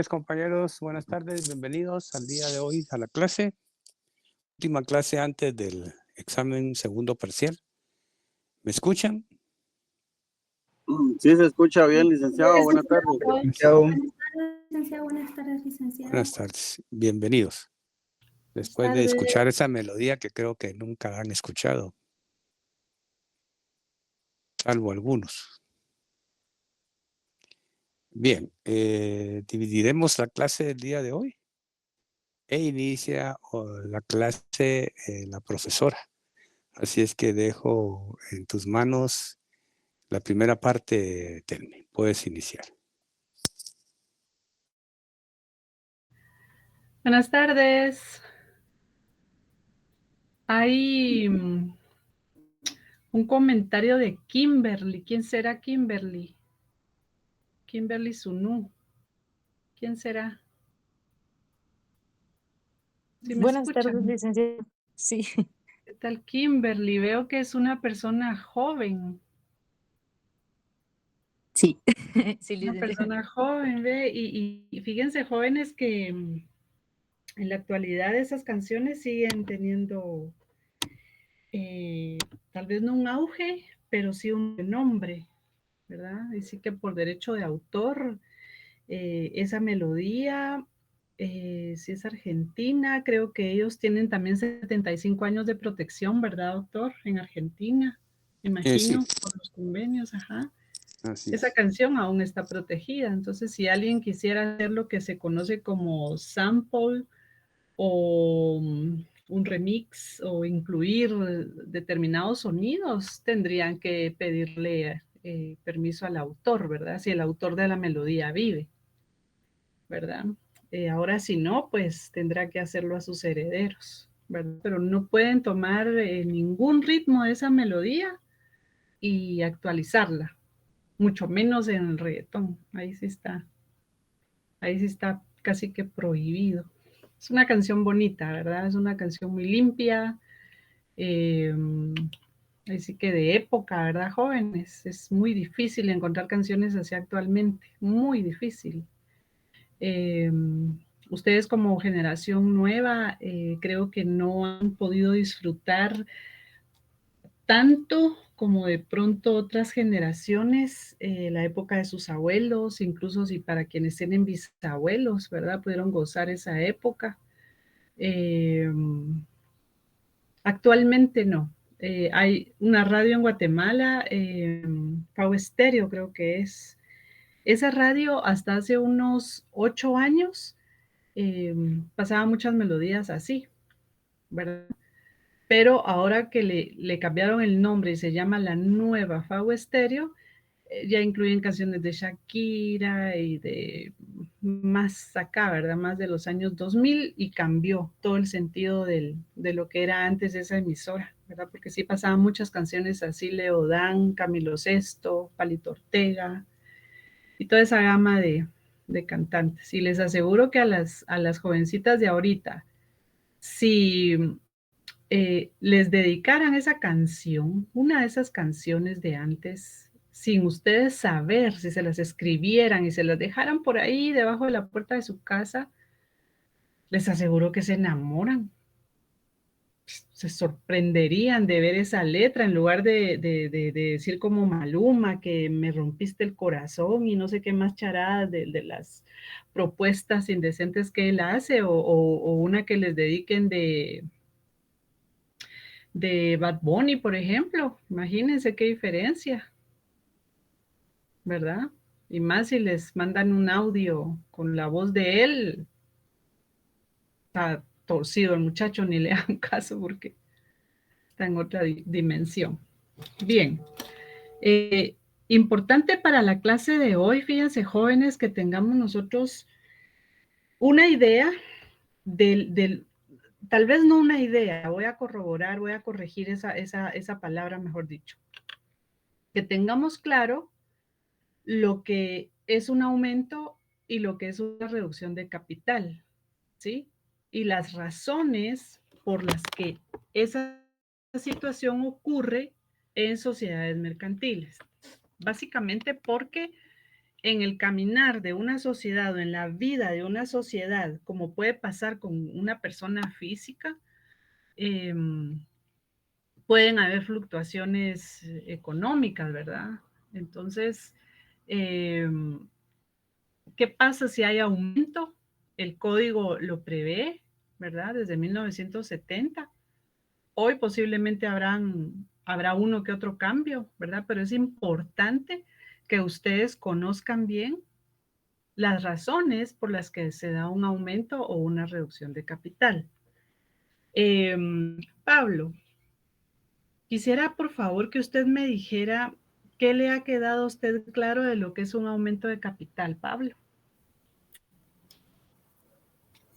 Compañeros, buenas tardes, bienvenidos al día de hoy a la clase, última clase antes del examen segundo parcial. ¿Me escuchan? Sí, se escucha bien, licenciado. Buenas tardes. Licenciado. Buenas tardes, licenciado. Buenas tardes, licenciado. Buenas tardes, bienvenidos. Después de escuchar esa melodía que creo que nunca han escuchado, salvo algunos. Bien, dividiremos la clase del día de hoy e inicia la clase la profesora. Así es que dejo en tus manos la primera parte, Telmi. Puedes iniciar. Buenas tardes. Hay un comentario de Kimberly. ¿Quién será Kimberly? Kimberly Sunú. ¿Quién será? ¿Sí me Buenas escuchan? tardes, licenciado. Sí. ¿Qué tal Kimberly? Veo que es una persona joven. Sí. Sí, Una licenciado. persona joven, ve. Y fíjense, jóvenes, que en la actualidad esas canciones siguen teniendo tal vez no un auge, pero sí un nombre, ¿verdad? Y sí que por derecho de autor, esa melodía, si es argentina, creo que ellos tienen también 75 años de protección, ¿verdad, doctor? En Argentina, me imagino, Sí. por los convenios, ajá. Así Esa es. canción aún está protegida, entonces si alguien quisiera hacer lo que se conoce como sample o un remix o incluir determinados sonidos, tendrían que pedirle permiso al autor, ¿verdad? Si el autor de la melodía vive, ¿verdad? Ahora si no, pues tendrá que hacerlo a sus herederos, ¿verdad? Pero no pueden tomar ningún ritmo de esa melodía y actualizarla, mucho menos en el reggaetón. Ahí sí está casi que prohibido. Es una canción bonita, ¿verdad? Es una canción muy limpia, así que de época, ¿verdad, jóvenes? Es muy difícil encontrar canciones así actualmente, muy difícil. Ustedes como generación nueva creo que no han podido disfrutar tanto como de pronto otras generaciones, la época de sus abuelos, incluso si para quienes tienen bisabuelos, ¿verdad? Pudieron gozar esa época. Actualmente no. Hay una radio en Guatemala, Pau Estéreo creo que es. Esa radio hasta hace unos 8 años pasaba muchas melodías así, ¿verdad? Pero ahora que le cambiaron el nombre y se llama la nueva Fau Estéreo, ya incluyen canciones de Shakira y de más acá, ¿verdad? Más de los años 2000 y cambió todo el sentido de lo que era antes esa emisora, ¿verdad? Porque sí pasaban muchas canciones así, Leodán, Camilo Sesto, Palito Ortega y toda esa gama de cantantes. Y les aseguro que a las jovencitas de ahorita, si les dedicaran esa canción, una de esas canciones de antes, sin ustedes saber, si se las escribieran y se las dejaran por ahí debajo de la puerta de su casa, les aseguro que se enamoran. Se sorprenderían de ver esa letra en lugar de decir como Maluma, que me rompiste el corazón y no sé qué más charadas de las propuestas indecentes que él hace, o una que les dediquen de Bad Bunny, por ejemplo. Imagínense qué diferencia, ¿verdad? Y más si les mandan un audio con la voz de él, está torcido el muchacho, ni le hagan caso porque está en otra dimensión. Bien. Importante para la clase de hoy, fíjense, jóvenes, que tengamos nosotros una idea tal vez no una idea, voy a corroborar, voy a corregir esa palabra, mejor dicho. Que tengamos claro lo que es un aumento y lo que es una reducción de capital, ¿sí? Y las razones por las que esa situación ocurre en sociedades mercantiles. Básicamente porque en el caminar de una sociedad o en la vida de una sociedad, como puede pasar con una persona física, pueden haber fluctuaciones económicas, ¿verdad? Entonces, ¿qué pasa si hay aumento? El código lo prevé, ¿verdad? Desde 1970. Hoy posiblemente habrá uno que otro cambio, ¿verdad? Pero es importante que ustedes conozcan bien las razones por las que se da un aumento o una reducción de capital. Pablo, quisiera por favor que usted me dijera qué le ha quedado a usted claro de lo que es un aumento de capital, Pablo.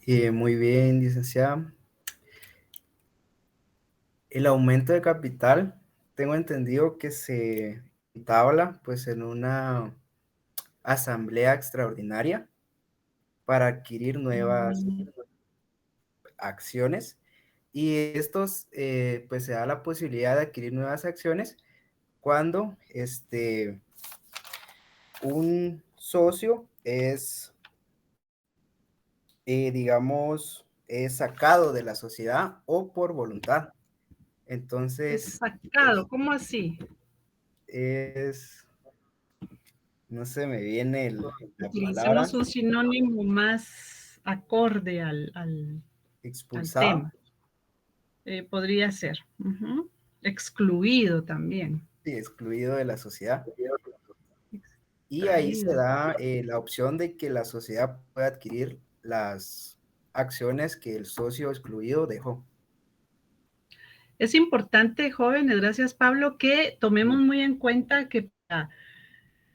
Muy bien, licenciada. El aumento de capital, tengo entendido que se entabla pues en una asamblea extraordinaria para adquirir nuevas acciones, y estos pues se da la posibilidad de adquirir nuevas acciones cuando un socio es digamos es sacado de la sociedad o por voluntad. Es Entonces sacado, ¿cómo así? no se me viene la Utilicemos palabra, un sinónimo más acorde al expulsado, tema. Podría ser. Excluido también. y excluido de la sociedad. Y ahí se Extraído. da la opción de que la sociedad pueda adquirir las acciones que el socio excluido dejó. Es importante, jóvenes, gracias Pablo, que tomemos muy en cuenta que para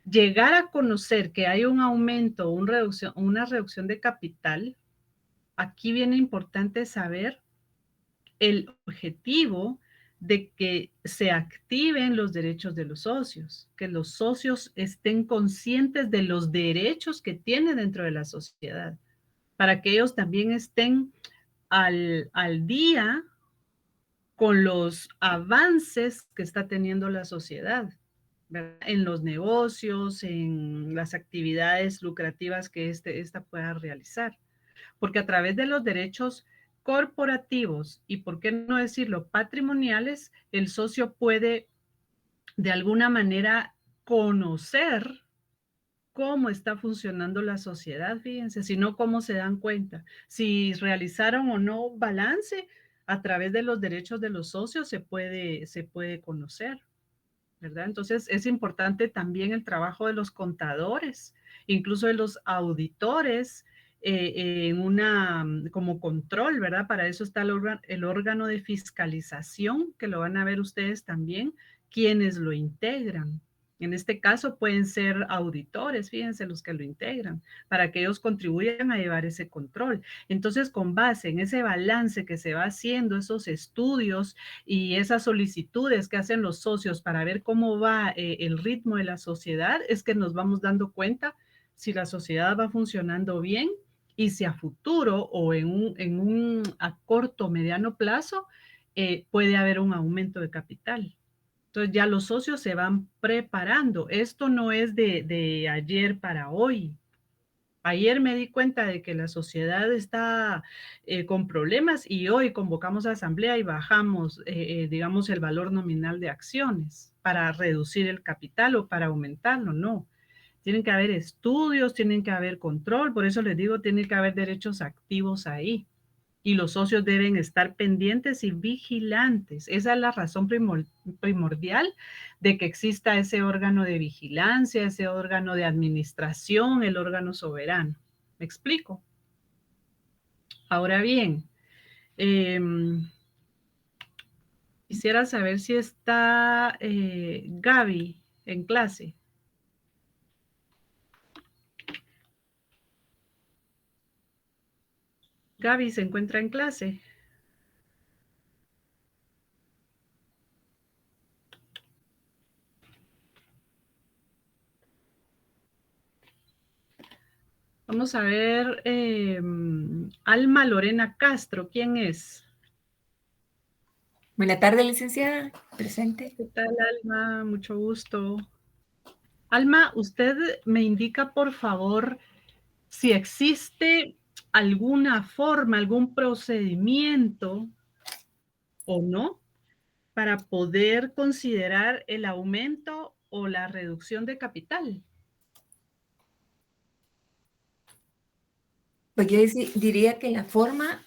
llegar a conocer que hay un aumento o una reducción de capital, aquí viene importante saber el objetivo de que se activen los derechos de los socios, que los socios estén conscientes de los derechos que tienen dentro de la sociedad, para que ellos también estén al día con los avances que está teniendo la sociedad, ¿verdad? En los negocios, en las actividades lucrativas que esta pueda realizar. Porque a través de los derechos corporativos y, por qué no decirlo, patrimoniales, el socio puede de alguna manera conocer cómo está funcionando la sociedad, fíjense, si no, cómo se dan cuenta, si realizaron o no balance a través de los derechos de los socios se puede conocer, ¿verdad? Entonces es importante también el trabajo de los contadores, incluso de los auditores, como control, ¿verdad? Para eso está el órgano de fiscalización, que lo van a ver ustedes también, quienes lo integran. En este caso pueden ser auditores, fíjense los que lo integran, para que ellos contribuyan a llevar ese control. Entonces, con base en ese balance que se va haciendo, esos estudios y esas solicitudes que hacen los socios para ver cómo va el ritmo de la sociedad, es que nos vamos dando cuenta si la sociedad va funcionando bien y si a futuro o a corto o mediano plazo puede haber un aumento de capital. Entonces ya los socios se van preparando. Esto no es de ayer para hoy. Ayer me di cuenta de que la sociedad está con problemas y hoy convocamos a asamblea y bajamos, digamos, el valor nominal de acciones para reducir el capital o para aumentarlo. No. Tienen que haber estudios, tienen que haber control. Por eso les digo, tiene que haber derechos activos ahí. Y los socios deben estar pendientes y vigilantes. Esa es la razón primordial de que exista ese órgano de vigilancia, ese órgano de administración, el órgano soberano. ¿Me explico? Ahora bien, quisiera saber si está Gaby en clase. Gaby se encuentra en clase. Vamos a ver, Alma Lorena Castro, ¿quién es? Buenas tardes, licenciada. Presente. ¿Qué tal, Alma? Mucho gusto. Alma, usted me indica, por favor, si existe alguna forma, algún procedimiento o no para poder considerar el aumento o la reducción de capital. Pues yo diría que la forma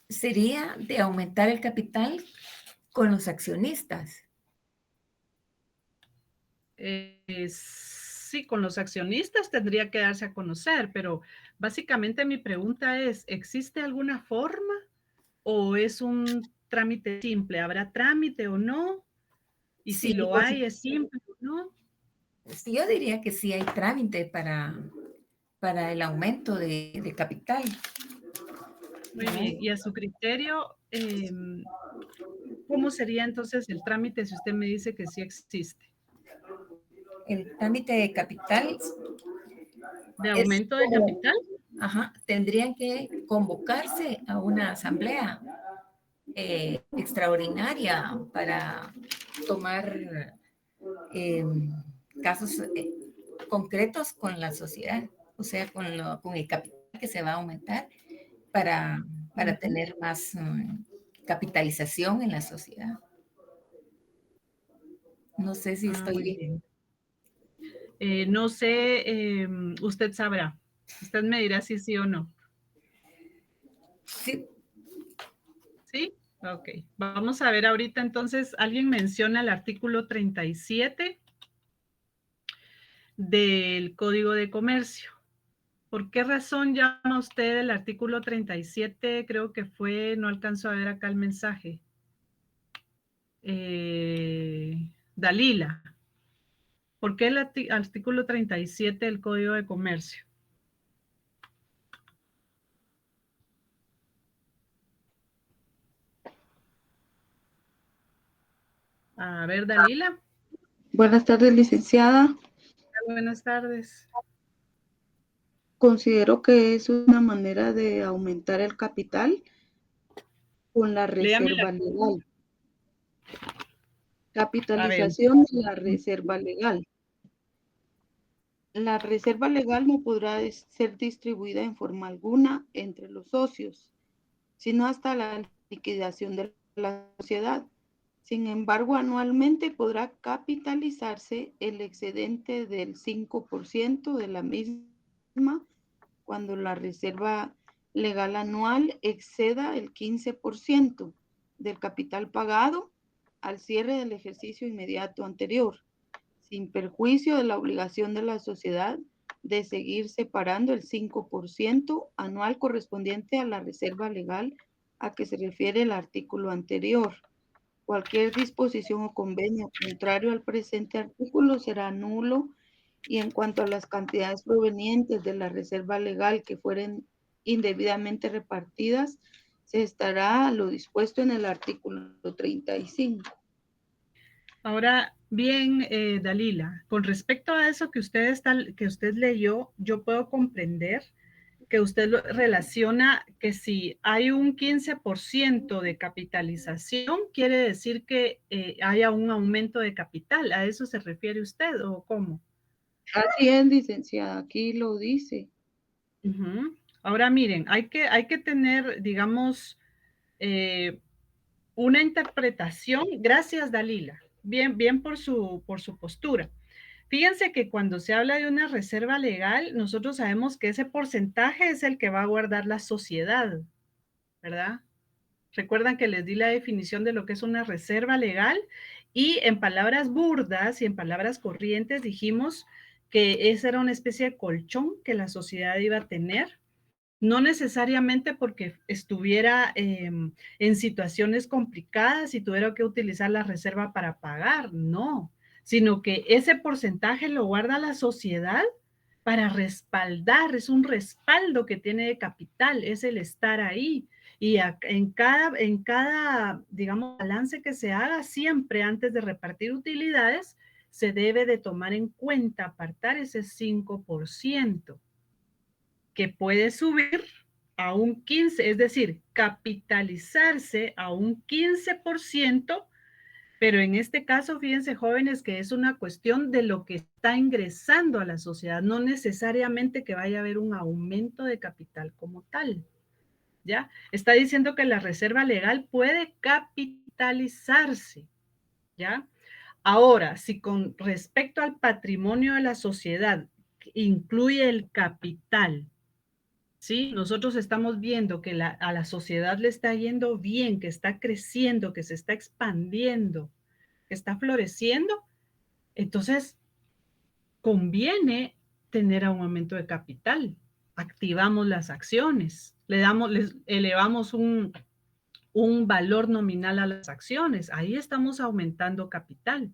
sería de aumentar el capital con los accionistas. Sí, con los accionistas tendría que darse a conocer, pero básicamente mi pregunta es, ¿existe alguna forma o es un trámite simple? ¿Habrá trámite o no? Y si Sí, lo pues, hay, ¿es simple o no? sí, yo diría que sí hay trámite para el aumento de capital. Muy ¿No? bien. Y a su criterio, ¿cómo sería entonces el trámite si usted me dice que sí existe? El trámite de capital ¿De es aumento de como, capital? tendrían que convocarse a una asamblea extraordinaria para tomar casos concretos con la sociedad, o sea, con el capital que se va a aumentar para, para tener más capitalización en la sociedad. No sé si Ah, estoy muy bien. bien. No sé, usted sabrá. Usted me dirá si sí o no. Sí, ¿Sí? Ok. Vamos a ver ahorita entonces, alguien menciona el artículo 37 del Código de Comercio. ¿Por qué razón llama usted el artículo 37? Creo que fue, no alcanzo a ver acá el mensaje. Dalila, ¿por qué el artículo 37 del Código de Comercio? A ver, Dalila. Buenas tardes, licenciada. Buenas tardes. Considero que es una manera de aumentar el capital con la Léame reserva legal. a ver. Capitalización de la reserva legal. La reserva legal no podrá ser distribuida en forma alguna entre los socios, sino hasta la liquidación de la sociedad. Sin embargo, anualmente podrá capitalizarse el excedente del 5% de la misma cuando la reserva legal anual exceda el 15% del capital pagado al cierre del ejercicio inmediato anterior, sin perjuicio de la obligación de la sociedad de seguir separando el 5% anual correspondiente a la reserva legal a que se refiere el artículo anterior. Cualquier disposición o convenio contrario al presente artículo será nulo, y en cuanto a las cantidades provenientes de la reserva legal que fueren indebidamente repartidas, se estará a lo dispuesto en el artículo 35. Ahora bien, Dalila, con respecto a eso que usted leyó, yo puedo comprender que usted lo relaciona que si hay un 15% de capitalización, quiere decir que haya un aumento de capital. ¿A eso se refiere usted o cómo? Así es, licenciada, aquí lo dice. Ahora miren, hay que tener, digamos, una interpretación. Gracias, Dalila. Bien, bien por su postura. Fíjense que cuando se habla de una reserva legal, nosotros sabemos que ese porcentaje es el que va a guardar la sociedad, ¿verdad? Recuerdan que les di la definición de lo que es una reserva legal y en palabras burdas y en palabras corrientes dijimos que esa era una especie de colchón que la sociedad iba a tener, no necesariamente porque estuviera en situaciones complicadas y tuviera que utilizar la reserva para pagar, no, sino que ese porcentaje lo guarda la sociedad para respaldar, es un respaldo que tiene de capital, es el estar ahí. Y en cada, digamos, balance que se haga siempre antes de repartir utilidades, se debe de tomar en cuenta, apartar ese 5%, que puede subir a un 15%, es decir, capitalizarse a un 15% Pero en este caso, fíjense, jóvenes, que es una cuestión de lo que está ingresando a la sociedad, no necesariamente que vaya a haber un aumento de capital como tal. ¿Ya? Está diciendo que la reserva legal puede capitalizarse, ¿ya? Ahora, si con respecto al patrimonio de la sociedad incluye el capital, ¿sí? Nosotros estamos viendo que a la sociedad le está yendo bien, que está creciendo, que se está expandiendo, que está floreciendo, entonces conviene tener un aumento de capital. Activamos las acciones, les elevamos un valor nominal a las acciones. Ahí estamos aumentando capital.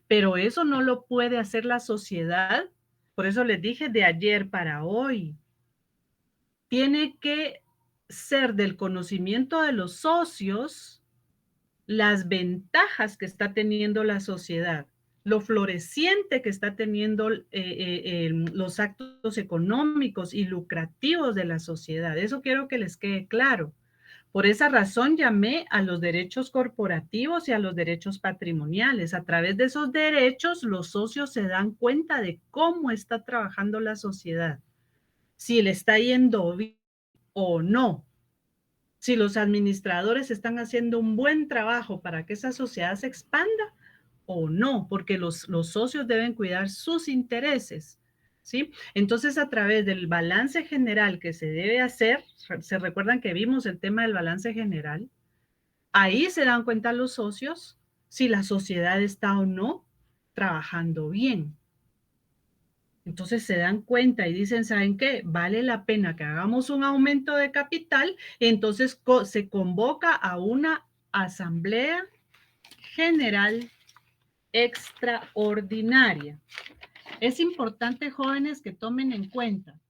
Pero eso no lo puede hacer la sociedad. Por eso les dije de ayer para hoy. Tiene que ser del conocimiento de los socios las ventajas que está teniendo la sociedad, lo floreciente que está teniendo los actos económicos y lucrativos de la sociedad. Eso quiero que les quede claro. Por esa razón llamé a los derechos corporativos y a los derechos patrimoniales. A través de esos derechos, los socios se dan cuenta de cómo está trabajando la sociedad, si le está yendo bien o no, si los administradores están haciendo un buen trabajo para que esa sociedad se expanda o no, porque los socios deben cuidar sus intereses, ¿sí? Entonces, a través del balance general que se debe hacer, se recuerdan que vimos el tema del balance general, ahí se dan cuenta los socios si la sociedad está o no trabajando bien. Entonces se dan cuenta y dicen, ¿saben qué? Vale la pena que hagamos un aumento de capital, y entonces se convoca a una asamblea general extraordinaria. Es importante, jóvenes, que tomen en cuenta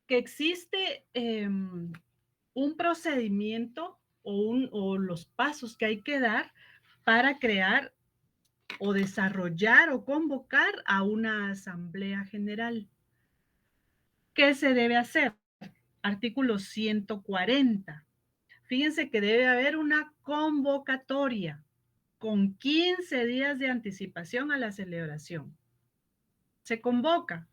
que existe un procedimiento o los pasos que hay que dar para crear o desarrollar o convocar a una asamblea general. ¿Qué se debe hacer? Artículo 140. Fíjense que debe haber una convocatoria con 15 días de anticipación a la celebración. Se convoca.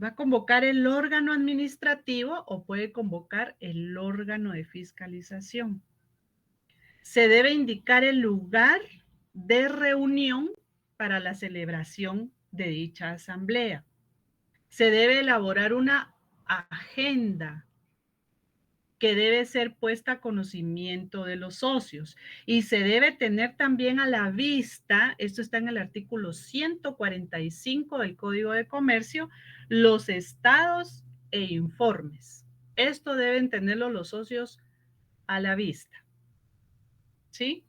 Va a convocar el órgano administrativo o puede convocar el órgano de fiscalización. Se debe indicar el lugar de reunión para la celebración de dicha asamblea. Se debe elaborar una agenda que debe ser puesta a conocimiento de los socios y se debe tener también a la vista, esto está en el artículo 145 del Código de Comercio, los estados e informes. Esto deben tenerlo los socios a la vista. ¿Sí?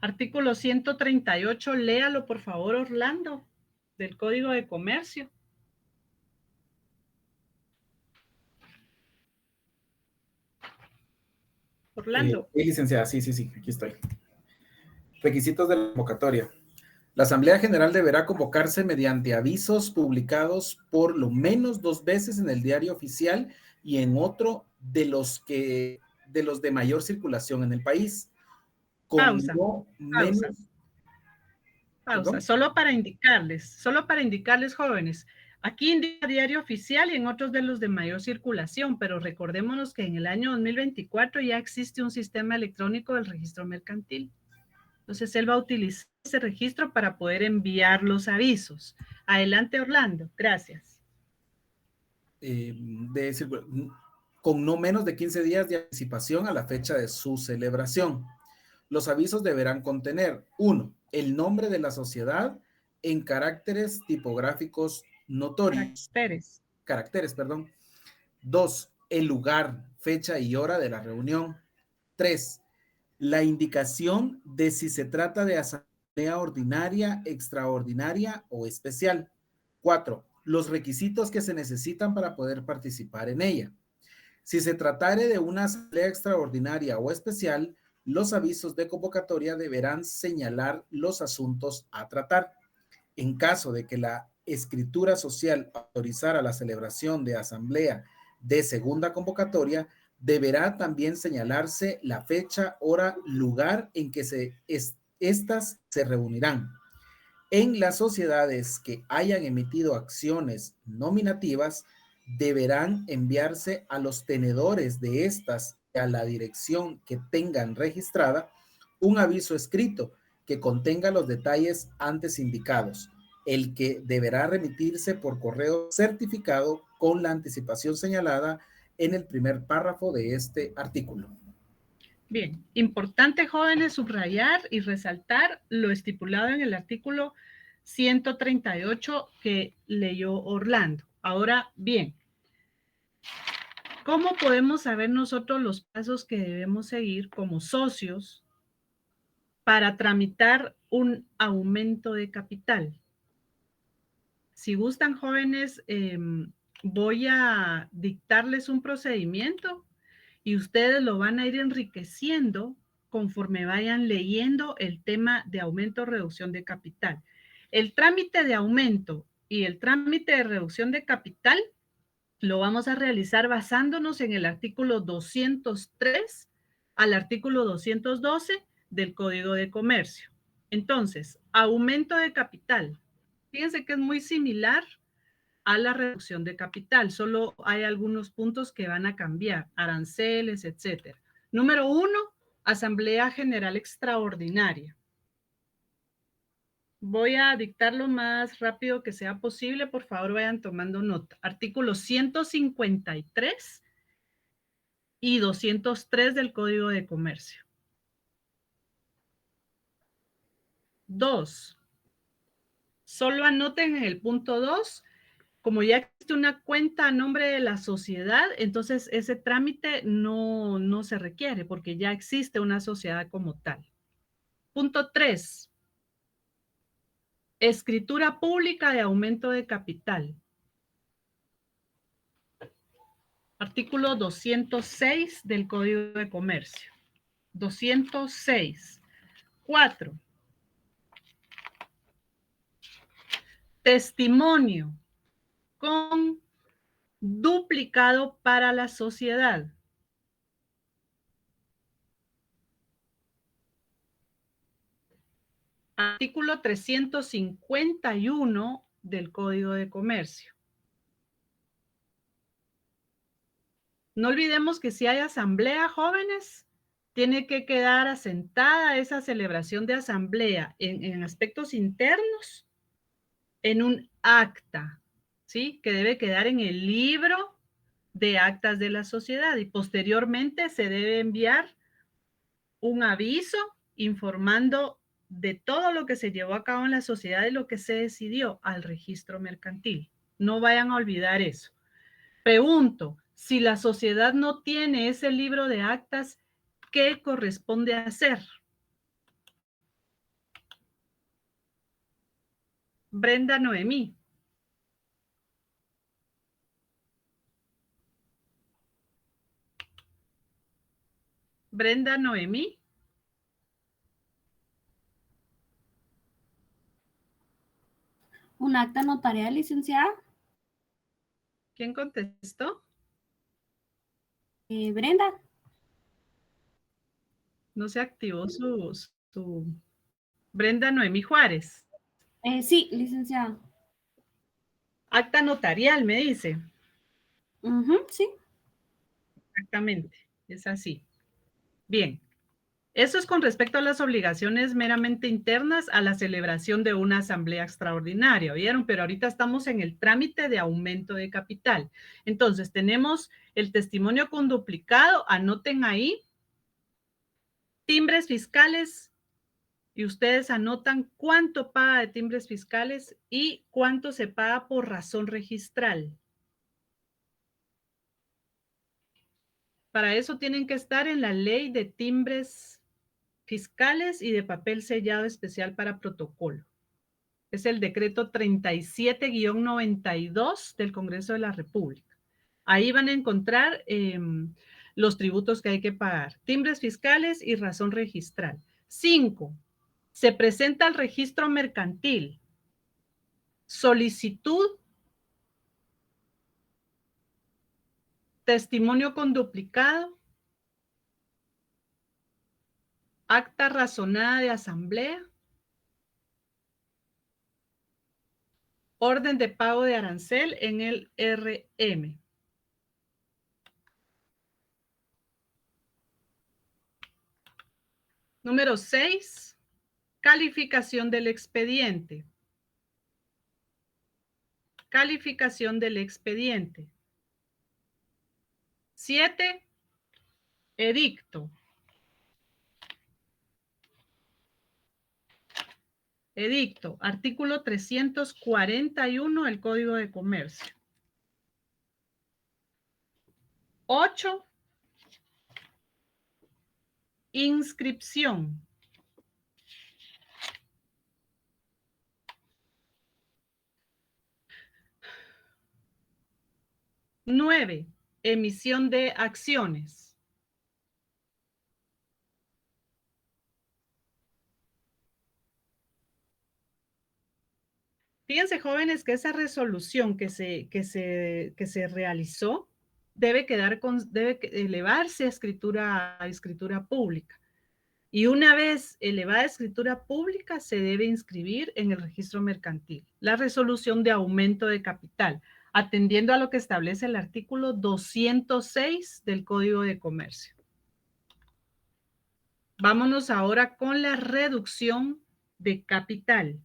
Artículo 138, léalo por favor, Orlando, del Código de Comercio. Orlando. Licenciada, sí, aquí estoy. Requisitos de la convocatoria. La Asamblea General deberá convocarse mediante avisos publicados por lo menos 2 veces en el Diario Oficial y en otro de los de mayor circulación en el país. Pausa. Solo para indicarles, jóvenes. Aquí indica Diario Oficial y en otros de los de mayor circulación, pero recordémonos que en el año 2024 ya existe un sistema electrónico del registro mercantil. Entonces, él va a utilizar ese registro para poder enviar los avisos. Adelante, Orlando. Gracias. Con no menos de 15 días de anticipación a la fecha de su celebración. Los avisos deberán contener, 1, el nombre de la sociedad en caracteres tipográficos notorios. Caracteres, perdón. 2, el lugar, fecha y hora de la reunión. 3, la indicación de si se trata de asamblea ordinaria, extraordinaria o especial. 4, los requisitos que se necesitan para poder participar en ella. Si se tratare de una asamblea extraordinaria o especial, los avisos de convocatoria deberán señalar los asuntos a tratar. En caso de que la escritura social autorizara la celebración de asamblea de segunda convocatoria, Deberá también señalarse la fecha, hora, lugar en que estas se reunirán. En las sociedades que hayan emitido acciones nominativas, deberán enviarse a los tenedores de estas y a la dirección que tengan registrada un aviso escrito que contenga los detalles antes indicados, el que deberá remitirse por correo certificado con la anticipación señalada en el primer párrafo de este artículo. Bien, importante, jóvenes, subrayar y resaltar lo estipulado en el artículo 138 que leyó Orlando. Ahora bien, ¿cómo podemos saber nosotros los pasos que debemos seguir como socios para tramitar un aumento de capital? Si gustan, jóvenes, voy a dictarles un procedimiento y ustedes lo van a ir enriqueciendo conforme vayan leyendo el tema de aumento o reducción de capital. El trámite de aumento y el trámite de reducción de capital lo vamos a realizar basándonos en el artículo 203 al artículo 212 del Código de Comercio. Entonces, aumento de capital. Fíjense que es muy similar a la reducción de capital. Solo hay algunos puntos que van a cambiar, aranceles, etcétera. Número 1, Asamblea General Extraordinaria. Voy a dictar lo más rápido que sea posible. Por favor, vayan tomando nota. Artículos 153 y 203 del Código de Comercio. 2. Solo anoten en el punto 2. Como ya existe una cuenta a nombre de la sociedad, entonces ese trámite no se requiere porque ya existe una sociedad como tal. Punto 3. Escritura pública de aumento de capital. Artículo 206 del Código de Comercio. 206. 4. Testimonio con duplicado para la sociedad. Artículo 351 del Código de Comercio. No olvidemos que si hay asamblea, jóvenes, tiene que quedar asentada esa celebración de asamblea en aspectos internos en un acta, ¿sí? Que debe quedar en el libro de actas de la sociedad y posteriormente se debe enviar un aviso informando de todo lo que se llevó a cabo en la sociedad y lo que se decidió al registro mercantil. No vayan a olvidar eso. Pregunto, si la sociedad no tiene ese libro de actas, ¿qué corresponde hacer? Brenda Noemí. Brenda Noemí. ¿Un acta notarial, licenciada? ¿Quién contestó? Brenda. No se activó su... Brenda Noemí Juárez. Sí, licenciada. Acta notarial, me dice. Sí. Exactamente, es así. Bien. Eso es con respecto a las obligaciones meramente internas a la celebración de una asamblea extraordinaria, ¿vieron? Pero ahorita estamos en el trámite de aumento de capital. Entonces, tenemos el testimonio con duplicado, anoten ahí, timbres fiscales, y ustedes anotan cuánto paga de timbres fiscales y cuánto se paga por razón registral. Para eso tienen que estar en la ley de timbres fiscales y de papel sellado especial para protocolo. Es el decreto 37-92 del Congreso de la República. Ahí van a encontrar los tributos que hay que pagar, timbres fiscales y razón registral. 5. Se presenta al registro mercantil solicitud testimonio con duplicado, acta razonada de asamblea, orden de pago de arancel en el RM. Número 6, calificación del expediente. Calificación del expediente. 7, edicto. Edicto, artículo 341 del Código de Comercio. 8, inscripción. 9, emisión de acciones. Fíjense, jóvenes, que esa resolución que se realizó debe elevarse a escritura pública. Y una vez elevada a escritura pública, se debe inscribir en el registro mercantil la resolución de aumento de capital, atendiendo a lo que establece el artículo 206 del Código de Comercio. Vámonos ahora con la reducción de capital.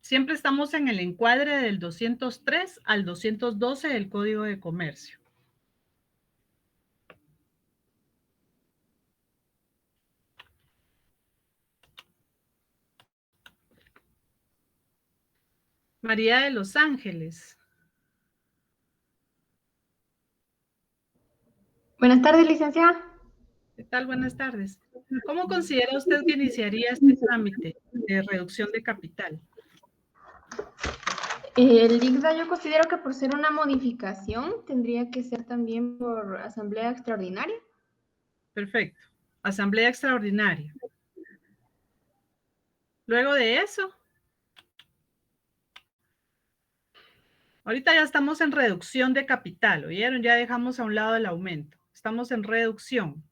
Siempre estamos en el encuadre del 203 al 212 del Código de Comercio. María de los Ángeles. Buenas tardes, licenciada. ¿Qué tal? Buenas tardes. ¿Cómo considera usted que iniciaría este trámite de reducción de capital? El ICDA yo considero que por ser una modificación tendría que ser también por asamblea extraordinaria. Perfecto. Asamblea extraordinaria. Luego de eso, ahorita ya estamos en reducción de capital, ¿oyeron? Ya dejamos a un lado el aumento. Estamos en reducción.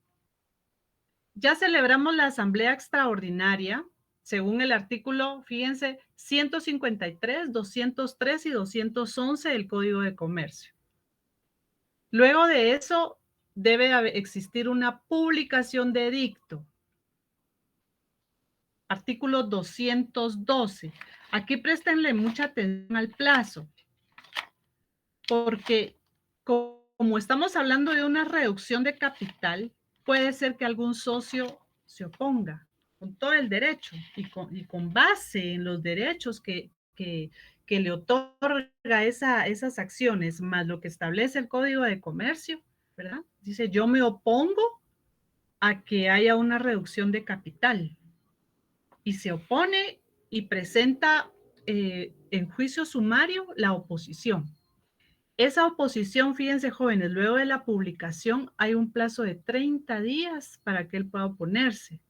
Ya celebramos la asamblea extraordinaria, según el artículo, fíjense, 153, 203 y 211 del Código de Comercio. Luego de eso, debe existir una publicación de edicto. Artículo 212. Aquí préstenle mucha atención al plazo, porque como estamos hablando de una reducción de capital, puede ser que algún socio se oponga con todo el derecho y con base en los derechos que le otorga esas acciones, más lo que establece el Código de Comercio, ¿verdad? Dice, yo me opongo a que haya una reducción de capital. Y se opone y presenta en juicio sumario la oposición. Esa oposición, fíjense, jóvenes, luego de la publicación hay un plazo de 30 días para que él pueda oponerse.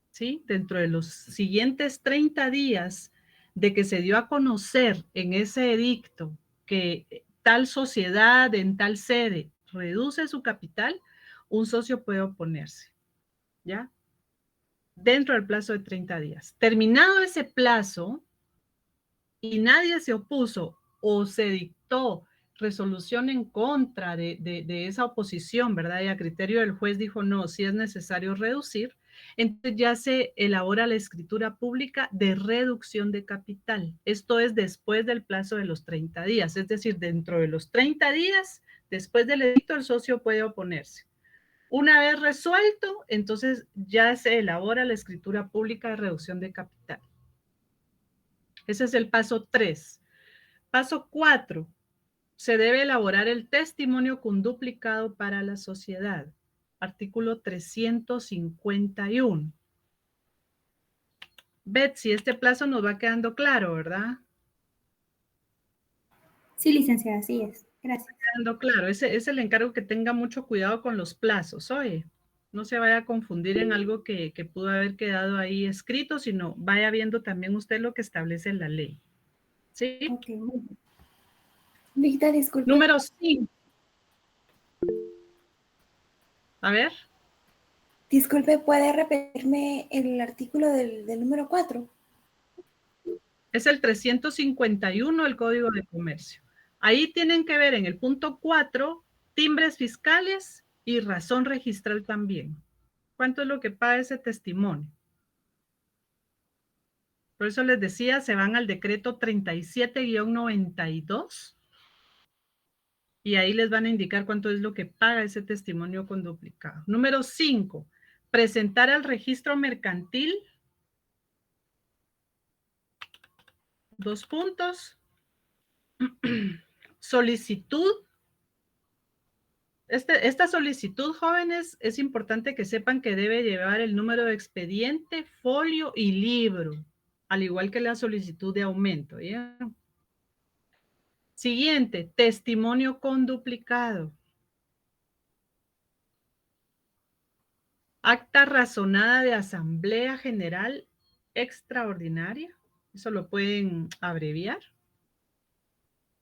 ¿Sí? Dentro de los siguientes 30 días de que se dio a conocer en ese edicto que tal sociedad en tal sede reduce su capital, un socio puede oponerse. ¿Ya? Dentro del plazo de 30 días. Terminado ese plazo y nadie se opuso o se dictó resolución en contra de esa oposición, ¿verdad? Y a criterio del juez dijo, no, si es necesario reducir, entonces ya se elabora la escritura pública de reducción de capital. Esto es después del plazo de los 30 días, es decir, dentro de los 30 días, después del edicto, el socio puede oponerse. Una vez resuelto, entonces ya se elabora la escritura pública de reducción de capital. Ese es el paso 3. Paso 4. Se debe elaborar el testimonio conduplicado para la sociedad. Artículo 351. Betsy, este plazo nos va quedando claro, ¿verdad? Sí, licenciada, así es. Gracias. Quedando claro. Ese le encargo que tenga mucho cuidado con los plazos. Oye, no se vaya a confundir en algo que pudo haber quedado ahí escrito, sino vaya viendo también usted lo que establece la ley. ¿Sí? Ok. Victa, disculpe. Número 5. A ver. Disculpe, ¿puede repetirme el artículo del número 4? Es el 351 del Código de Comercio. Ahí tienen que ver en el punto 4, timbres fiscales y razón registral también. ¿Cuánto es lo que paga ese testimonio? Por eso les decía, se van al decreto 37-92 y ahí les van a indicar cuánto es lo que paga ese testimonio con duplicado. Número 5, presentar al registro mercantil. 2 puntos. Solicitud. Esta solicitud, jóvenes, es importante que sepan que debe llevar el número de expediente, folio y libro, al igual que la solicitud de aumento. ¿Ya? Siguiente, testimonio con duplicado. Acta razonada de asamblea general extraordinaria. Eso lo pueden abreviar.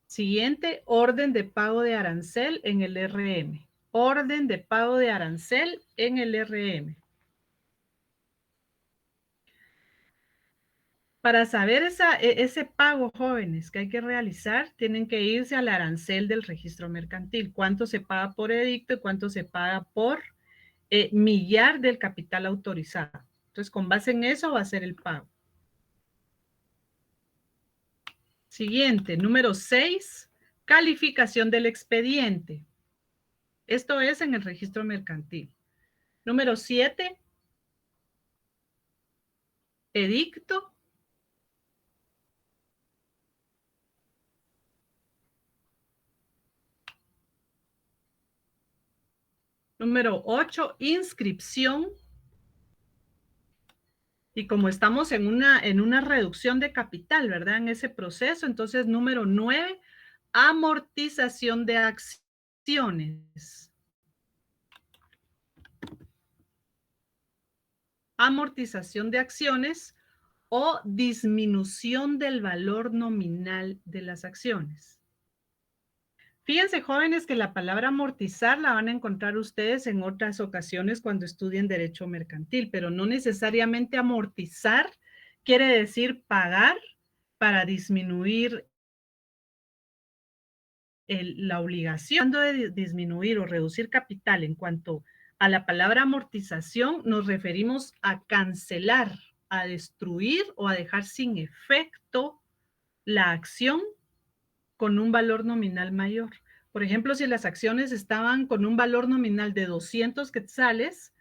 Siguiente, orden de pago de arancel en el RM. Orden de pago de arancel en el RM. Para saber ese pago, jóvenes, que hay que realizar, tienen que irse al arancel del registro mercantil. ¿Cuánto se paga por edicto y cuánto se paga por millar del capital autorizado? Entonces, con base en eso va a ser el pago. Siguiente, número 6, calificación del expediente. Esto es en el registro mercantil. Número 7, edicto. Número 8, inscripción. Y como estamos en una reducción de capital, ¿verdad? En ese proceso, entonces número 9, amortización de acciones. Amortización de acciones o disminución del valor nominal de las acciones. Fíjense, jóvenes, que la palabra amortizar la van a encontrar ustedes en otras ocasiones cuando estudien derecho mercantil, pero no necesariamente amortizar quiere decir pagar para disminuir la obligación. Cuando de disminuir o reducir capital en cuanto a la palabra amortización, nos referimos a cancelar, a destruir o a dejar sin efecto la acción con un valor nominal mayor. Por ejemplo, si las acciones estaban con un valor nominal de 200 quetzales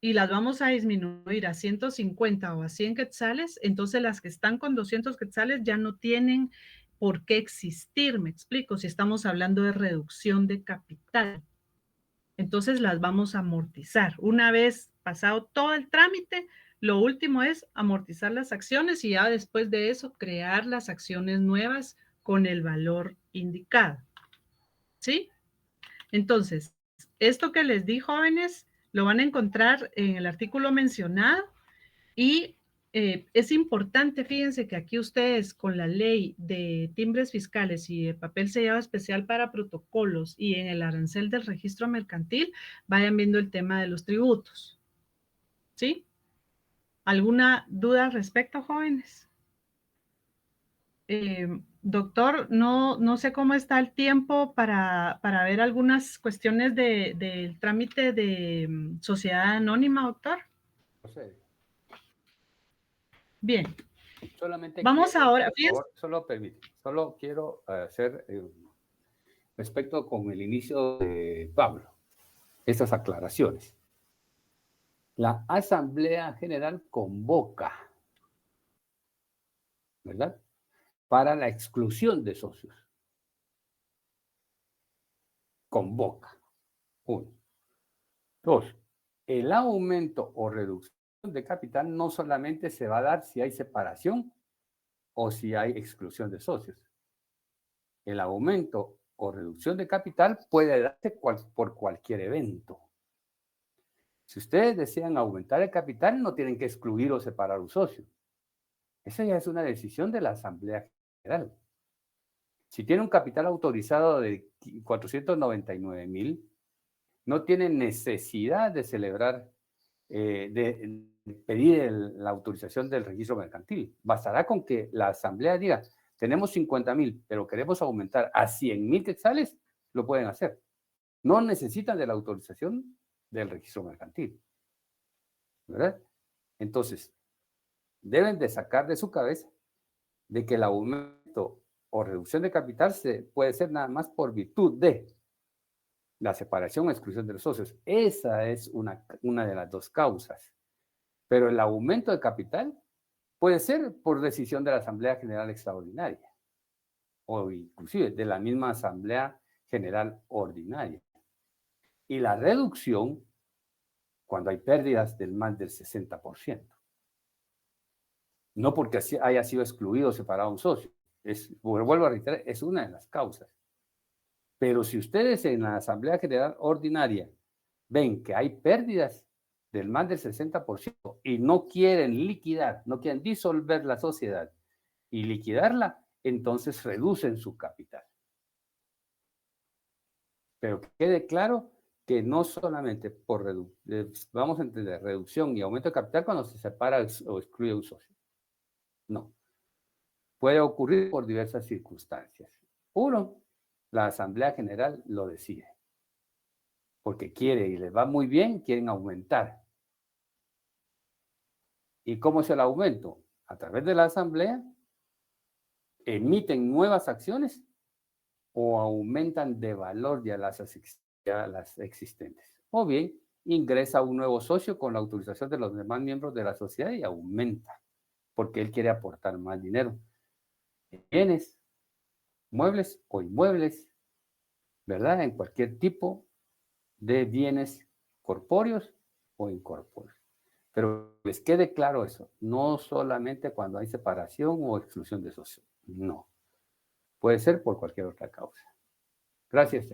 y las vamos a disminuir a 150 o a 100 quetzales, entonces las que están con 200 quetzales ya no tienen por qué existir, me explico, si estamos hablando de reducción de capital. Entonces las vamos a amortizar. Una vez pasado todo el trámite, lo último es amortizar las acciones y ya después de eso crear las acciones nuevas con el valor indicado. ¿Sí? Entonces, esto que les di, jóvenes, lo van a encontrar en el artículo mencionado y es importante, fíjense que aquí ustedes con la ley de timbres fiscales y de papel sellado especial para protocolos y en el arancel del registro mercantil, vayan viendo el tema de los tributos. ¿Sí? ¿Alguna duda al respecto, jóvenes? Doctor, no sé cómo está el tiempo para ver algunas cuestiones del trámite de sociedad anónima, doctor. Bien. Solamente vamos quiero, ahora. por favor, solo quiero hacer respecto con el inicio de Pablo, estas aclaraciones. La Asamblea General convoca, ¿verdad?, para la exclusión de socios. Convoca. 1. 2. El aumento o reducción de capital no solamente se va a dar si hay separación o si hay exclusión de socios. El aumento o reducción de capital puede darse por cualquier evento. Si ustedes desean aumentar el capital, no tienen que excluir o separar un socio. Esa ya es una decisión de la Asamblea General. Si tiene un capital autorizado de 499,000, no tiene necesidad de celebrar, de pedir la autorización del registro mercantil. Bastará con que la asamblea diga, tenemos 50,000, pero queremos aumentar a 100,000 quetzales, lo pueden hacer. No necesitan de la autorización del registro mercantil, ¿verdad? Entonces, deben de sacar de su cabeza de que el aumento o reducción de capital puede ser nada más por virtud de la separación o exclusión de los socios. Esa es una de las dos causas. Pero el aumento de capital puede ser por decisión de la Asamblea General Extraordinaria o inclusive de la misma Asamblea General Ordinaria. Y la reducción cuando hay pérdidas del más del 60%. No porque haya sido excluido o separado un socio. Vuelvo a reiterar, es una de las causas. Pero si ustedes en la Asamblea General Ordinaria ven que hay pérdidas del más del 60% y no quieren liquidar, no quieren disolver la sociedad y liquidarla, entonces reducen su capital. Pero que quede claro que no solamente vamos a entender reducción y aumento de capital cuando se separa o excluye un socio. No. Puede ocurrir por diversas circunstancias. Uno, la Asamblea General lo decide. Porque quiere y les va muy bien, quieren aumentar. ¿Y cómo es el aumento? A través de la Asamblea, emiten nuevas acciones o aumentan de valor ya las existentes. O bien, ingresa un nuevo socio con la autorización de los demás miembros de la sociedad y aumenta, porque él quiere aportar más dinero. Bienes, muebles o inmuebles, ¿verdad? En cualquier tipo de bienes corpóreos o incorpóreos. Pero les quede claro eso, no solamente cuando hay separación o exclusión de socios, no. Puede ser por cualquier otra causa. Gracias.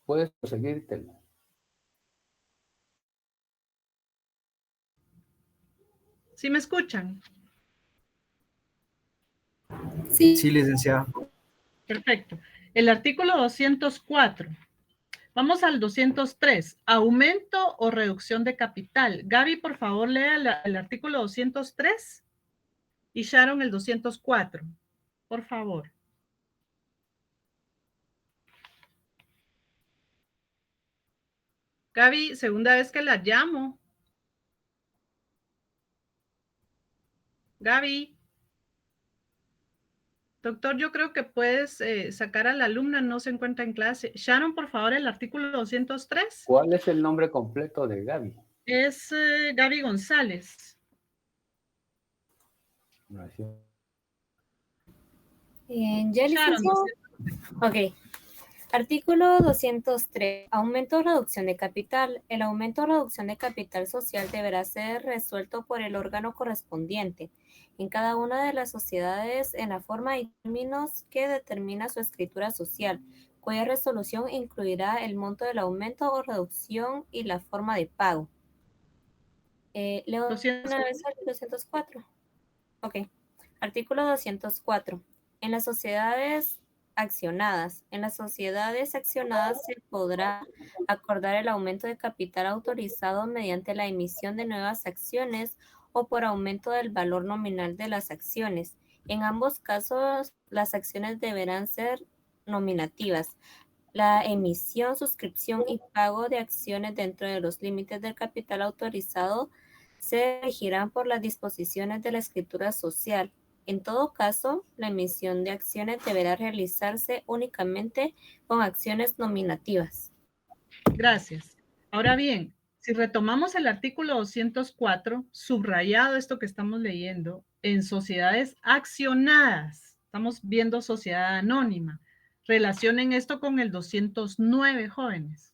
Puedes proseguir, Telma. ¿Sí me escuchan? Sí, licenciada. Perfecto. El artículo 204. Vamos al 203. Aumento o reducción de capital. Gaby, por favor, lea el artículo 203 y Sharon el 204. Por favor. Gaby, segunda vez que la llamo. Gaby. Doctor, yo creo que puedes sacar a la alumna, no se encuentra en clase. Sharon, por favor, el artículo 203. ¿Cuál es el nombre completo de Gaby? Es Gaby González. Gracias. ¿Ya licenciado? Ok. Artículo 203. Aumento o reducción de capital. El aumento o reducción de capital social deberá ser resuelto por el órgano correspondiente en cada una de las sociedades en la forma y términos que determina su escritura social, cuya resolución incluirá el monto del aumento o reducción y la forma de pago. Leo una vez el 204. Ok. Artículo 204. En las sociedades accionadas. En las sociedades accionadas se podrá acordar el aumento de capital autorizado mediante la emisión de nuevas acciones o por aumento del valor nominal de las acciones. En ambos casos, las acciones deberán ser nominativas. La emisión, suscripción y pago de acciones dentro de los límites del capital autorizado se regirán por las disposiciones de la escritura social. En todo caso, la emisión de acciones deberá realizarse únicamente con acciones nominativas. Gracias. Ahora bien, si retomamos el artículo 204, subrayado esto que estamos leyendo, en sociedades accionadas, estamos viendo sociedad anónima. Relacionen esto con el 209, jóvenes.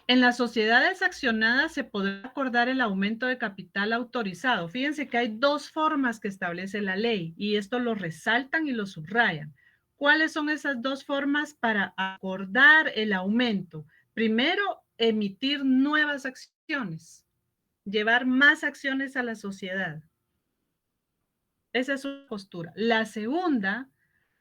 En las sociedades accionadas se podrá acordar el aumento de capital autorizado. Fíjense que hay dos formas que establece la ley y esto lo resaltan y lo subrayan. ¿cuáles son esas dos formas para acordar el aumento? Primero, emitir nuevas acciones, llevar más acciones a la sociedad. Esa es su postura. La segunda,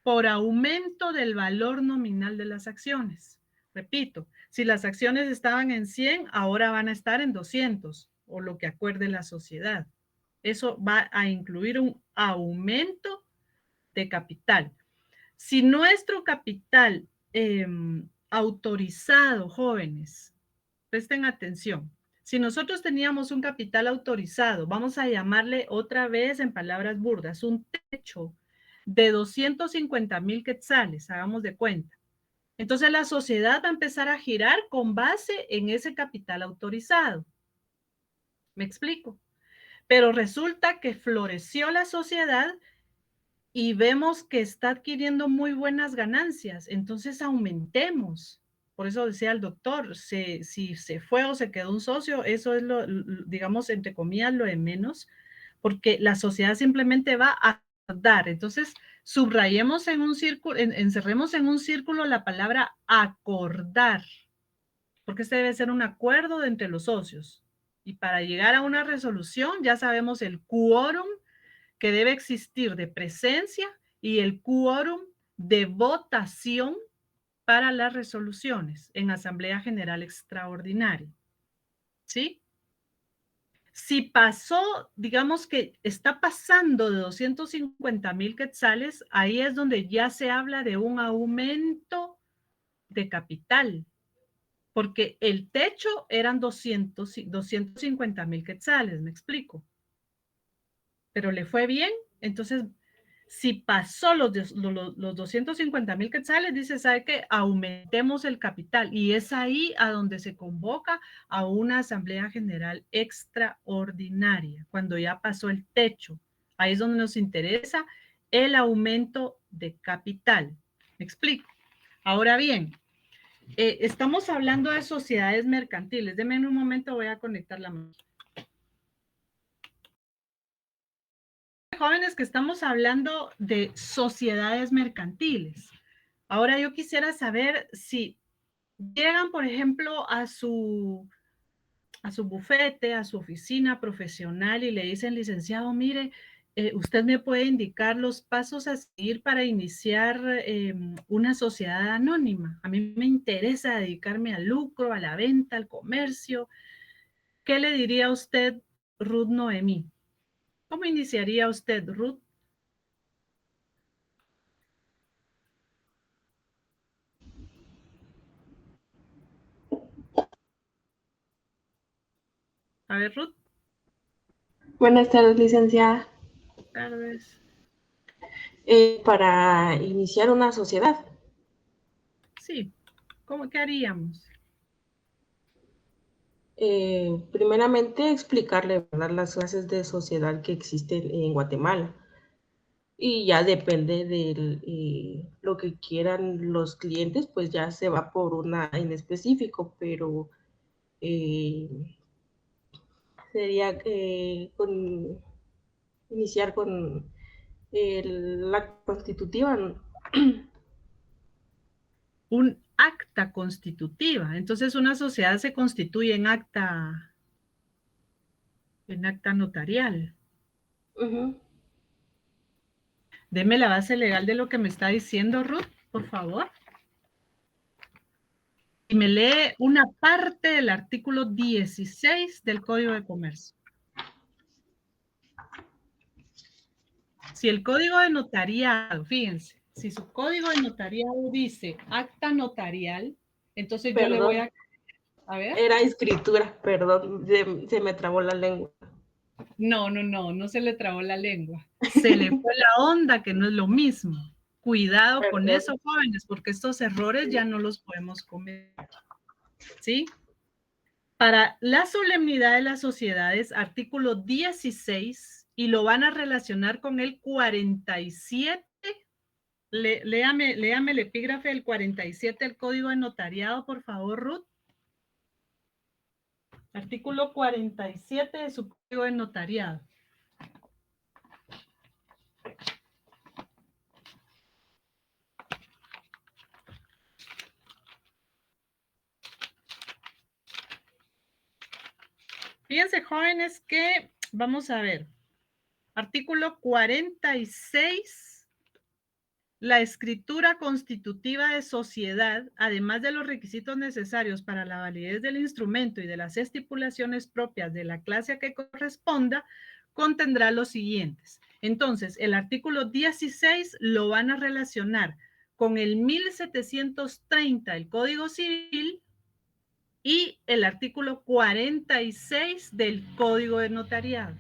por aumento del valor nominal de las acciones. Repito, si las acciones estaban en 100, ahora van a estar en 200, o lo que acuerde la sociedad. Eso va a incluir un aumento de capital. Si nuestro capital autorizado, jóvenes, presten atención. Si nosotros teníamos un capital autorizado, vamos a llamarle otra vez en palabras burdas, un techo de 250,000 quetzales, hagamos de cuenta. Entonces la sociedad va a empezar a girar con base en ese capital autorizado. ¿Me explico? Pero resulta que floreció la sociedad y vemos que está adquiriendo muy buenas ganancias, entonces aumentemos. Por eso decía el doctor, si se fue o se quedó un socio, eso es digamos, entre comillas, lo de menos, porque la sociedad simplemente va a dar. Entonces, subrayemos en un círculo, encerremos en un círculo la palabra acordar, porque este debe ser un acuerdo entre los socios. Y para llegar a una resolución, ya sabemos el quórum que debe existir de presencia y el quórum de votación para las resoluciones en Asamblea General Extraordinaria. ¿Sí? Si pasó, digamos que está pasando de 250,000 quetzales, ahí es donde ya se habla de un aumento de capital, porque el techo eran 250,000 quetzales, me explico. Pero le fue bien, entonces si pasó los 250,000 quetzales, dice, ¿sabe qué? Aumentemos el capital. Y es ahí a donde se convoca a una asamblea general extraordinaria, cuando ya pasó el techo. Ahí es donde nos interesa el aumento de capital. ¿Me explico? Ahora bien, estamos hablando de sociedades mercantiles. Denme un momento, voy a conectar la mano. Jóvenes, que estamos hablando de sociedades mercantiles. Ahora yo quisiera saber si llegan, por ejemplo, a su bufete, a su oficina profesional y le dicen, licenciado, mire, usted me puede indicar los pasos a seguir para iniciar una sociedad anónima. A mí me interesa dedicarme al lucro, a la venta, al comercio. ¿Qué le diría a usted, Ruth Noemí? ¿Cómo iniciaría usted, Ruth? A ver, Ruth. Buenas tardes, licenciada. Buenas tardes. Para iniciar una sociedad. Sí. ¿Qué haríamos? Primeramente, explicarle, ¿verdad?, las clases de sociedad que existen en Guatemala. Y ya depende de lo que quieran los clientes, pues ya se va por una en específico, pero sería iniciar con la constitutiva. Un acta constitutiva. Entonces una sociedad se constituye en acta notarial. Deme la base legal de lo que me está diciendo, Ruth, por favor. Y me lee una parte del artículo 16 del Código de Comercio. Si el Código de Notariado, fíjense, si su Código de Notariado dice acta notarial, entonces yo le voy a ver. Era escritura, perdón, se me trabó la lengua. No se le trabó la lengua. Se le fue la onda, que no es lo mismo. Cuidado con eso, jóvenes, porque estos errores ya no los podemos cometer. ¿Sí? Para la solemnidad de las sociedades, artículo 16, y lo van a relacionar con el 47. Léame el epígrafe del 47 del Código de Notariado, por favor, Ruth. Artículo 47 de su Código de Notariado. Fíjense, jóvenes, que vamos a ver. Artículo 46. La escritura constitutiva de sociedad, además de los requisitos necesarios para la validez del instrumento y de las estipulaciones propias de la clase a que corresponda, contendrá los siguientes. Entonces, el artículo 16 lo van a relacionar con el 1730 del Código Civil y el artículo 46 del Código de Notariado.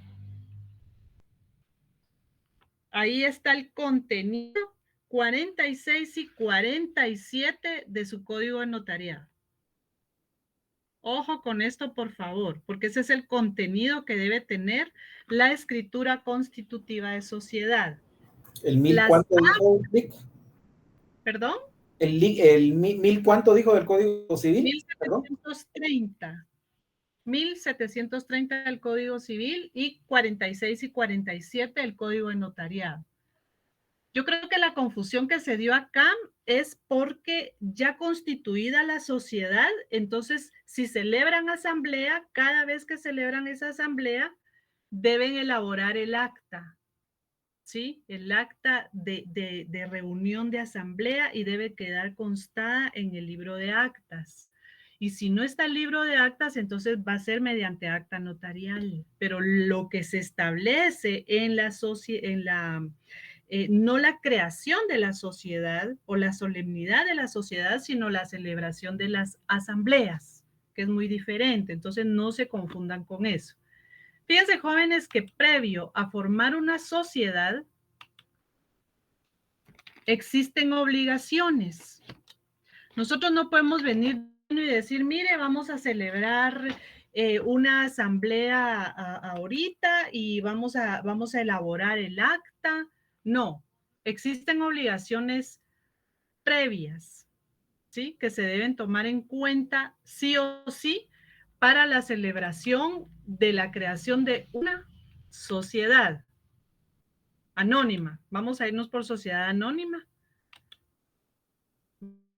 Ahí está el contenido 46 y 47 de su Código de Notariado. Ojo con esto, por favor, porque ese es el contenido que debe tener la escritura constitutiva de sociedad. ¿El mil cuánto dijo, Vic? ¿Perdón? ¿El mil cuánto dijo del Código Civil? 1730. 1730 del Código Civil y 46 y 47 del Código de Notariado. Yo creo que la confusión que se dio acá es porque ya constituida la sociedad, entonces si celebran asamblea, cada vez que celebran esa asamblea, deben elaborar el acta, ¿sí? El acta de reunión de asamblea y debe quedar constada en el libro de actas. Y si no está el libro de actas, entonces va a ser mediante acta notarial. Pero lo que se establece en no la creación de la sociedad o la solemnidad de la sociedad, sino la celebración de las asambleas, que es muy diferente. Entonces no se confundan con eso. Fíjense, jóvenes, que previo a formar una sociedad existen obligaciones. Nosotros no podemos venir y decir, mire, vamos a celebrar una asamblea ahorita y vamos a elaborar el acta. No, existen obligaciones previas, ¿sí? Que se deben tomar en cuenta sí o sí para la celebración de la creación de una sociedad anónima. Vamos a irnos por sociedad anónima.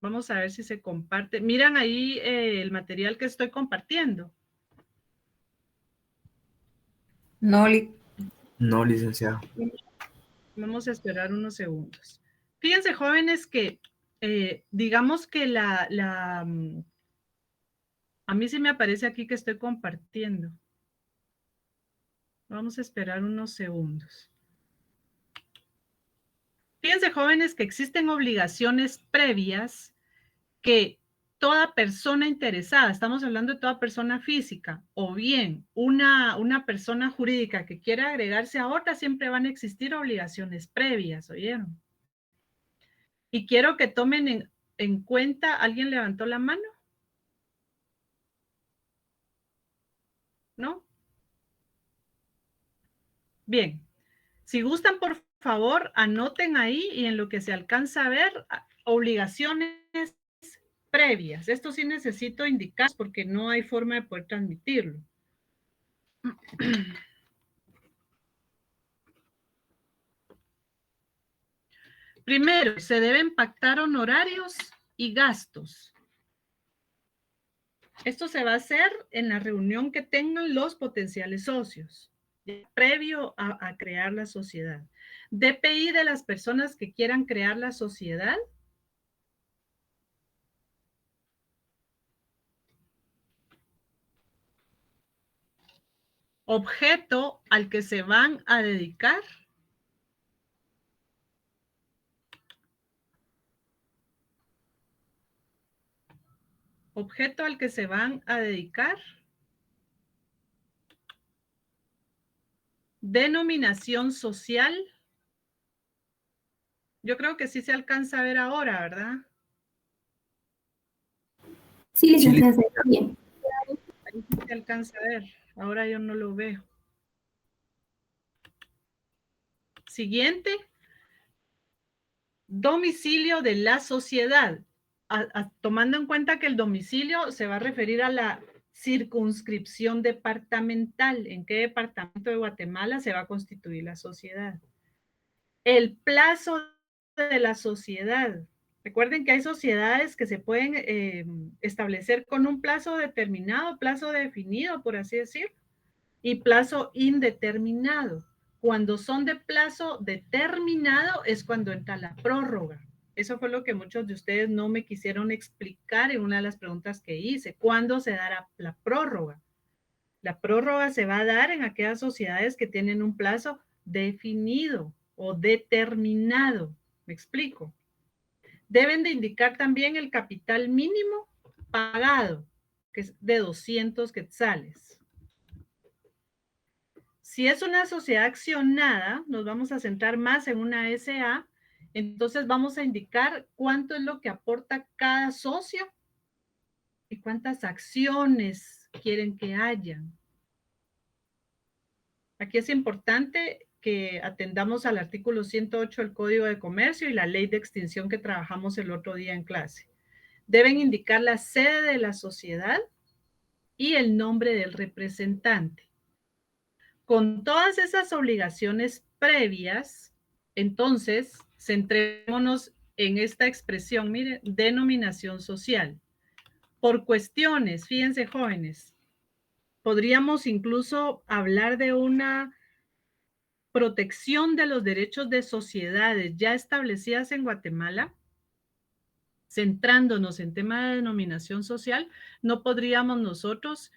Vamos a ver si se comparte. Miran ahí el material que estoy compartiendo. No, licenciado. Vamos a esperar unos segundos. Fíjense, jóvenes, que digamos que a mí sí me aparece aquí que estoy compartiendo. Vamos a esperar unos segundos. Fíjense, jóvenes, que existen obligaciones previas que toda persona interesada, estamos hablando de toda persona física, o bien una persona jurídica que quiera agregarse a otra, siempre van a existir obligaciones previas, ¿oyeron? Y quiero que tomen en cuenta, ¿alguien levantó la mano? ¿No? Bien. Si gustan, por favor, anoten ahí y en lo que se alcanza a ver, obligaciones previas. Esto sí necesito indicar porque no hay forma de poder transmitirlo. Primero, se deben pactar honorarios y gastos. Esto se va a hacer en la reunión que tengan los potenciales socios, previo a crear la sociedad. DPI de las personas que quieran crear la sociedad. Objeto al que se van a dedicar. Objeto al que se van a dedicar. Denominación social. Yo creo que sí se alcanza a ver ahora, ¿verdad? Sí, licenciada, está bien. Ahí sí se alcanza a ver. Ahora yo no lo veo. Siguiente. Domicilio de la sociedad. Tomando en cuenta que el domicilio se va a referir a la circunscripción departamental. ¿En qué departamento de Guatemala se va a constituir la sociedad? El plazo de la sociedad. Recuerden que hay sociedades que se pueden establecer con un plazo determinado, plazo definido, por así decir. y plazo indeterminado. Cuando son de plazo determinado es cuando entra la prórroga. Eso fue lo que muchos de ustedes no me quisieron explicar en una de las preguntas que hice. ¿Cuándo se dará la prórroga? La prórroga se va a dar en aquellas sociedades que tienen un plazo definido o determinado. ¿Me explico? Deben de indicar también el capital mínimo pagado, que es de 200 quetzales. Si es una sociedad accionada, nos vamos a centrar más en una SA, entonces vamos a indicar cuánto es lo que aporta cada socio y cuántas acciones quieren que hayan. Aquí es importante que atendamos al artículo 108 del Código de Comercio y la ley de extinción que trabajamos el otro día en clase. Deben indicar la sede de la sociedad y el nombre del representante. Con todas esas obligaciones previas, entonces, centrémonos en esta expresión, miren, denominación social. Por cuestiones, fíjense jóvenes, podríamos incluso hablar de una protección de los derechos de sociedades ya establecidas en Guatemala, centrándonos en tema de denominación social, no podríamos nosotros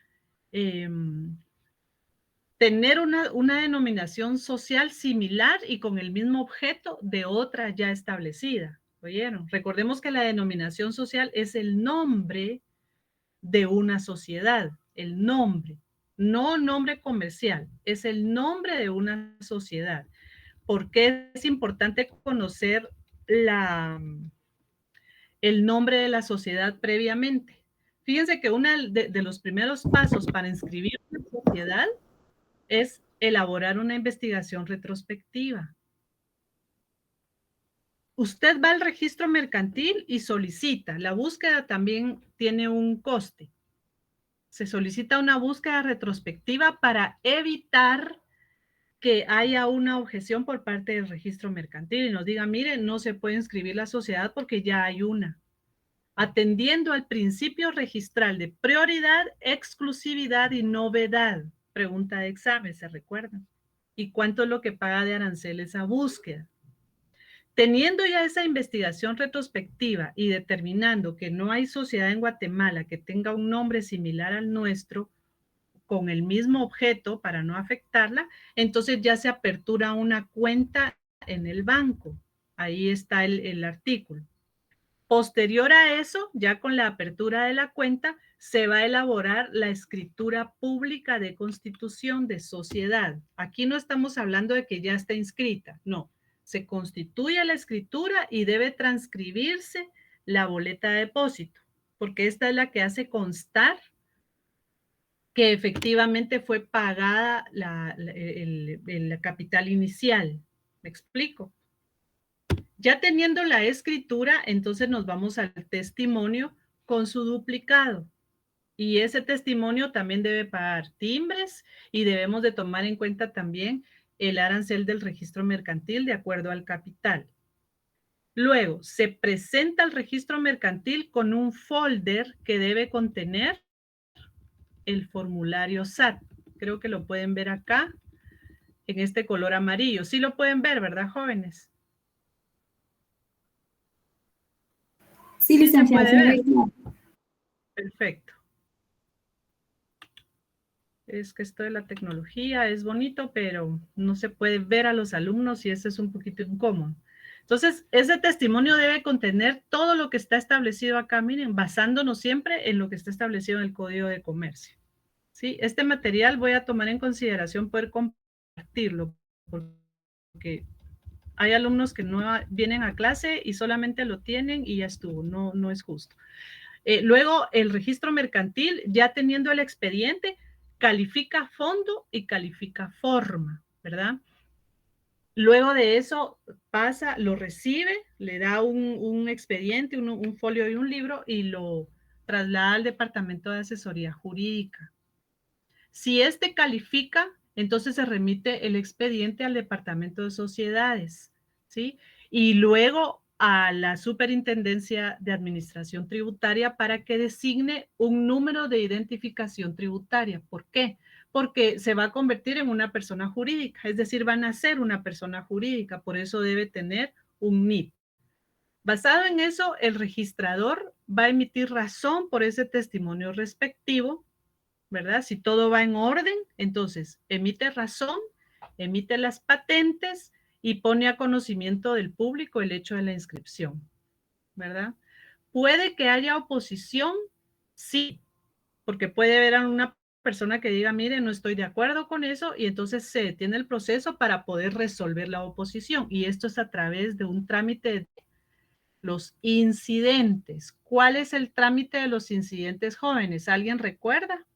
tener una denominación social similar y con el mismo objeto de otra ya establecida. ¿Oyeron? Recordemos que la denominación social es el nombre de una sociedad, el nombre, no nombre comercial, es el nombre de una sociedad. ¿Por qué es importante conocer el nombre de la sociedad previamente? Fíjense que uno de los primeros pasos para inscribir una sociedad es elaborar una investigación retrospectiva. Usted va al registro mercantil y solicita. La búsqueda también tiene un coste. Se solicita una búsqueda retrospectiva para evitar que haya una objeción por parte del registro mercantil y nos diga, miren, no se puede inscribir la sociedad porque ya hay una. Atendiendo al principio registral de prioridad, exclusividad y novedad. Pregunta de examen, ¿se recuerdan? ¿Y cuánto es lo que paga de arancel esa búsqueda? Teniendo ya esa investigación retrospectiva y determinando que no hay sociedad en Guatemala que tenga un nombre similar al nuestro, con el mismo objeto para no afectarla, entonces ya se apertura una cuenta en el banco. Ahí está el artículo. Posterior a eso, ya con la apertura de la cuenta, se va a elaborar la escritura pública de constitución de sociedad. Aquí no estamos hablando de que ya está inscrita, no. Se constituye la escritura y debe transcribirse la boleta de depósito, porque esta es la que hace constar que efectivamente fue pagada el capital inicial. ¿Me explico? Ya teniendo la escritura, entonces nos vamos al testimonio con su duplicado. Y ese testimonio también debe pagar timbres y debemos de tomar en cuenta también el arancel del registro mercantil de acuerdo al capital. Luego, se presenta al registro mercantil con un folder que debe contener el formulario SAT. Creo que lo pueden ver acá en este color amarillo. Sí lo pueden ver, ¿verdad, jóvenes? Sí, licenciada. Se puede ver. Perfecto. Es que esto de la tecnología es bonito, pero no se puede ver a los alumnos y eso es un poquito incómodo. Entonces, ese testimonio debe contener todo lo que está establecido acá, miren, basándonos siempre en lo que está establecido en el Código de Comercio. ¿Sí? Este material voy a tomar en consideración poder compartirlo, porque hay alumnos que no vienen a clase y solamente lo tienen y ya estuvo, no es justo. Luego, el registro mercantil, ya teniendo el expediente, califica fondo y califica forma, ¿verdad? Luego de eso pasa, lo recibe, le da un expediente, un folio y un libro y lo traslada al Departamento de Asesoría Jurídica. Si este califica, entonces se remite el expediente al Departamento de Sociedades, ¿sí? Y luego a la Superintendencia de Administración Tributaria para que designe un número de identificación tributaria. ¿Por qué? porque se va a convertir en una persona jurídica, es decir, van a ser una persona jurídica, por eso debe tener un NIP. Basado en eso, el registrador va a emitir razón por ese testimonio respectivo, ¿verdad? Si todo va en orden, entonces emite razón, emite las patentes y pone a conocimiento del público el hecho de la inscripción, ¿verdad? ¿Puede que haya oposición? Sí, porque puede haber a una persona que diga, mire, no estoy de acuerdo con eso, y entonces se detiene el proceso para poder resolver la oposición. Y esto es a través de un trámite de los incidentes. ¿Cuál es el trámite de los incidentes, jóvenes? ¿Alguien recuerda?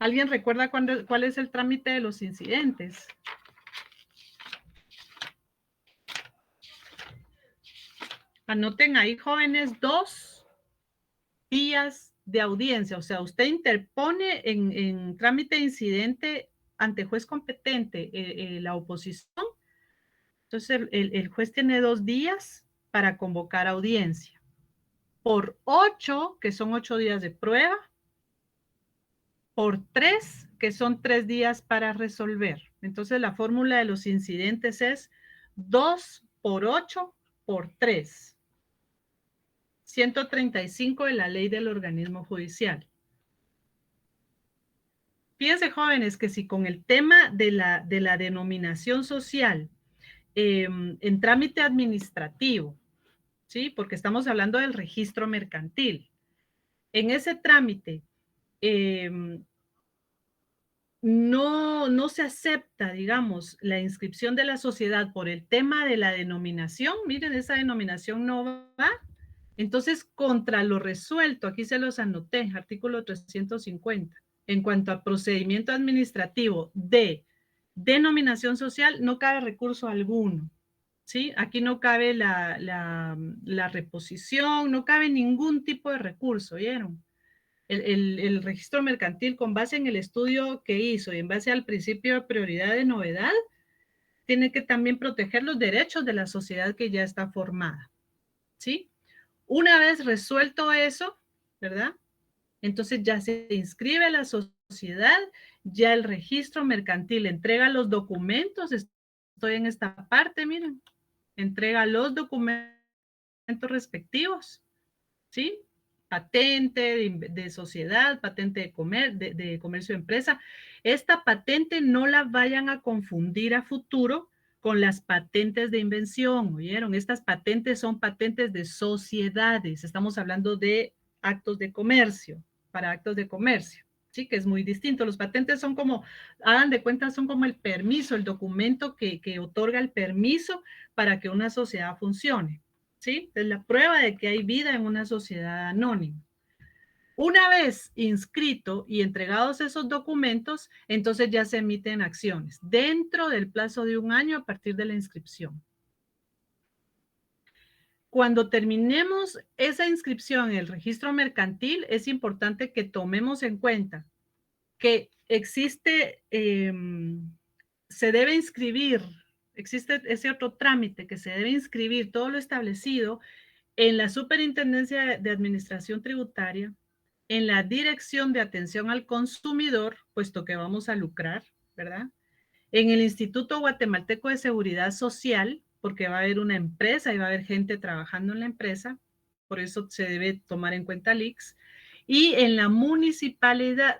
¿Alguien recuerda cuál es el trámite de los incidentes? Anoten ahí, jóvenes, 2 días de audiencia. O sea, usted interpone en trámite de incidente ante juez competente la oposición. Entonces, el juez tiene 2 días para convocar audiencia. Por 8, que son 8 días de prueba. Por 3, que son 3 días para resolver. Entonces, la fórmula de los incidentes es 2 por 8 por 3. 135 de la ley del organismo judicial. Fíjense, jóvenes, que si con el tema de la denominación social en trámite administrativo, ¿sí? Porque estamos hablando del registro mercantil. En ese trámite no se acepta, digamos, la inscripción de la sociedad por el tema de la denominación. Miren, esa denominación no va. Entonces, contra lo resuelto, aquí se los anoté, artículo 350, en cuanto a procedimiento administrativo de denominación social, no cabe recurso alguno, ¿sí? Aquí no cabe la reposición, no cabe ningún tipo de recurso, ¿vieron? El registro mercantil, con base en el estudio que hizo y en base al principio de prioridad de novedad, tiene que también proteger los derechos de la sociedad que ya está formada, ¿sí? Una vez resuelto eso, ¿verdad? Entonces ya se inscribe la sociedad, ya el registro mercantil entrega los documentos, estoy en esta parte, miren, entrega los documentos respectivos, ¿sí? Patente de sociedad, patente de comercio de empresa. Esta patente no la vayan a confundir a futuro con las patentes de invención, ¿oyeron? Estas patentes son patentes de sociedades. Estamos hablando de actos de comercio, para actos de comercio, ¿sí? Que es muy distinto. Los patentes son como, hagan de cuenta, son como el permiso, el documento que otorga el permiso para que una sociedad funcione, ¿sí? Es la prueba de que hay vida en una sociedad anónima. Una vez inscrito y entregados esos documentos, entonces ya se emiten acciones dentro del plazo de 1 año a partir de la inscripción. Cuando terminemos esa inscripción en el registro mercantil, es importante que tomemos en cuenta que existe, se debe inscribir, existe ese otro trámite que se debe inscribir, todo lo establecido en la Superintendencia de Administración Tributaria, en la Dirección de Atención al Consumidor, puesto que vamos a lucrar, ¿verdad? En el Instituto Guatemalteco de Seguridad Social, porque va a haber una empresa y va a haber gente trabajando en la empresa, por eso se debe tomar en cuenta el ICS, y en la municipalidad,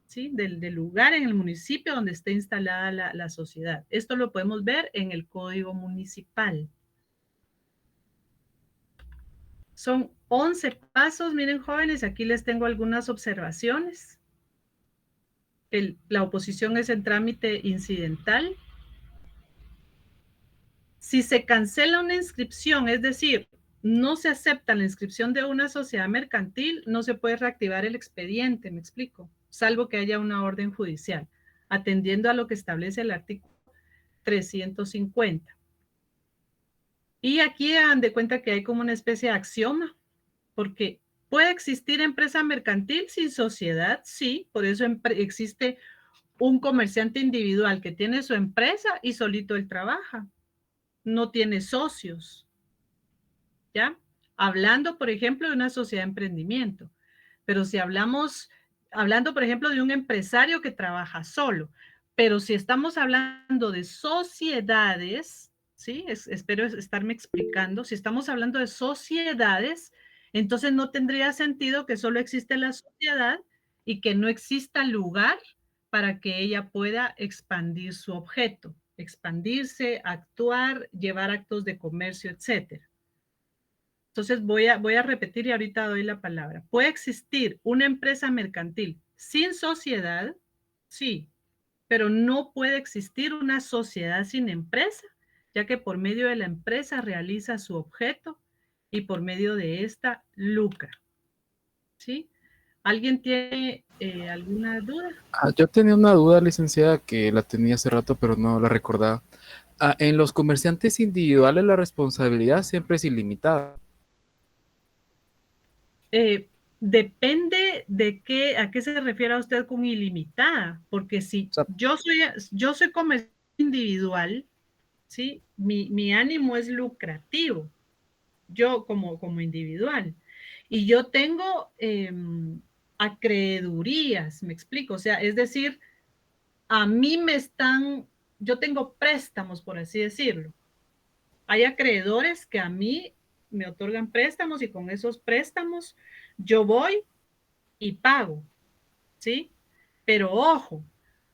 ¿sí? Del lugar en el municipio donde esté instalada la sociedad. Esto lo podemos ver en el Código Municipal. Son 11 pasos, miren, jóvenes, aquí les tengo algunas observaciones. La oposición es en trámite incidental. Si se cancela una inscripción, es decir, no se acepta la inscripción de una sociedad mercantil, no se puede reactivar el expediente, me explico, salvo que haya una orden judicial, atendiendo a lo que establece el artículo 350. Y aquí dan de cuenta que hay como una especie de axioma, porque puede existir empresa mercantil sin sociedad, sí, por eso existe un comerciante individual que tiene su empresa y solito él trabaja, no tiene socios, ¿ya? hablando, por ejemplo, de una sociedad de emprendimiento. Pero si hablando, por ejemplo, de un empresario que trabaja solo, pero si estamos hablando de sociedades, ¿sí? Espero estarme explicando. Si estamos hablando de sociedades, entonces no tendría sentido que solo existe la sociedad y que no exista lugar para que ella pueda expandir su objeto, expandirse, actuar, llevar actos de comercio, etcétera. Entonces voy a repetir y ahorita doy la palabra. ¿Puede existir una empresa mercantil sin sociedad? Sí, pero no puede existir una sociedad sin empresa, ya que por medio de la empresa realiza su objeto y por medio de esta lucra. ¿Sí? ¿Alguien tiene alguna duda? Yo tenía una duda, licenciada, que la tenía hace rato, pero no la recordaba. En los comerciantes individuales la responsabilidad siempre es ilimitada. Depende de a qué se refiere a usted con ilimitada, porque si yo soy comerciante individual, ¿sí? Mi ánimo es lucrativo, yo como individual, y yo tengo acreedurías, me explico, o sea, es decir, yo tengo préstamos, por así decirlo. Hay acreedores que a mí me otorgan préstamos y con esos préstamos yo voy y pago, ¿sí? Pero ojo,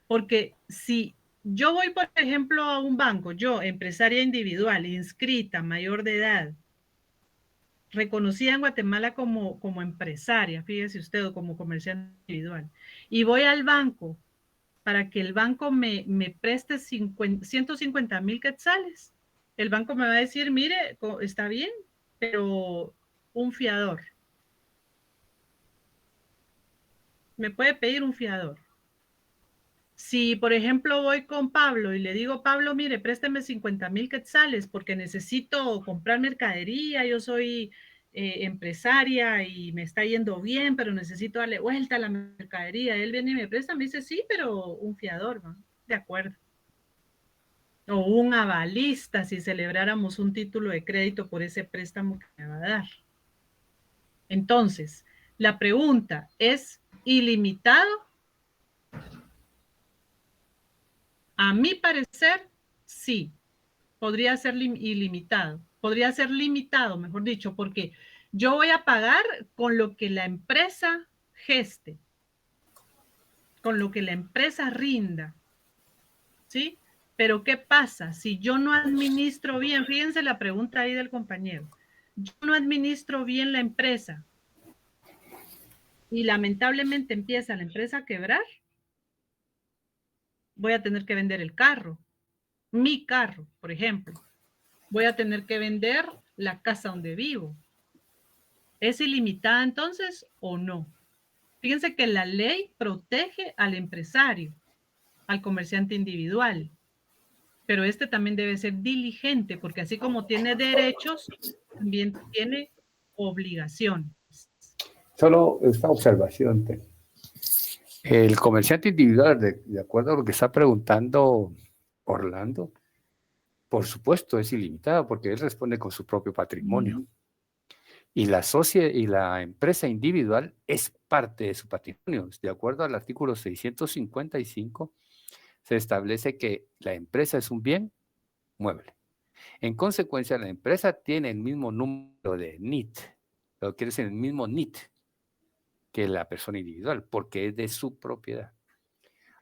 porque si yo voy, por ejemplo, a un banco, yo, empresaria individual, inscrita, mayor de edad, reconocida en Guatemala como empresaria, fíjese usted, o como comerciante individual, y voy al banco para que el banco me preste 150,000 quetzales. El banco me va a decir, mire, está bien, pero un fiador. Me puede pedir un fiador. Si, por ejemplo, voy con Pablo y le digo, Pablo, mire, présteme 50,000 quetzales porque necesito comprar mercadería, yo soy empresaria y me está yendo bien, pero necesito darle vuelta a la mercadería. Él viene y me presta, me dice, sí, pero un fiador, ¿no? De acuerdo. O un avalista si celebráramos un título de crédito por ese préstamo que me va a dar. Entonces, la pregunta es, ¿ilimitado? A mi parecer, sí. Podría ser ilimitado. Podría ser limitado, mejor dicho, porque yo voy a pagar con lo que la empresa geste, con lo que la empresa rinda, ¿sí? Pero ¿qué pasa? Si yo no administro bien, fíjense la pregunta ahí del compañero, yo no administro bien la empresa y lamentablemente empieza la empresa a quebrar, voy a tener que vender el carro, mi carro, por ejemplo. Voy a tener que vender la casa donde vivo. ¿Es ilimitada entonces o no? Fíjense que la ley protege al empresario, al comerciante individual, pero este también debe ser diligente, porque así como tiene derechos, también tiene obligaciones. Solo esta observación. El comerciante individual, de acuerdo a lo que está preguntando Orlando, por supuesto es ilimitado porque él responde con su propio patrimonio. Y la empresa individual es parte de su patrimonio. De acuerdo al artículo 655, se establece que la empresa es un bien mueble. En consecuencia, la empresa tiene el mismo número de NIT, lo que quiere decir el mismo NIT que la persona individual, porque es de su propiedad.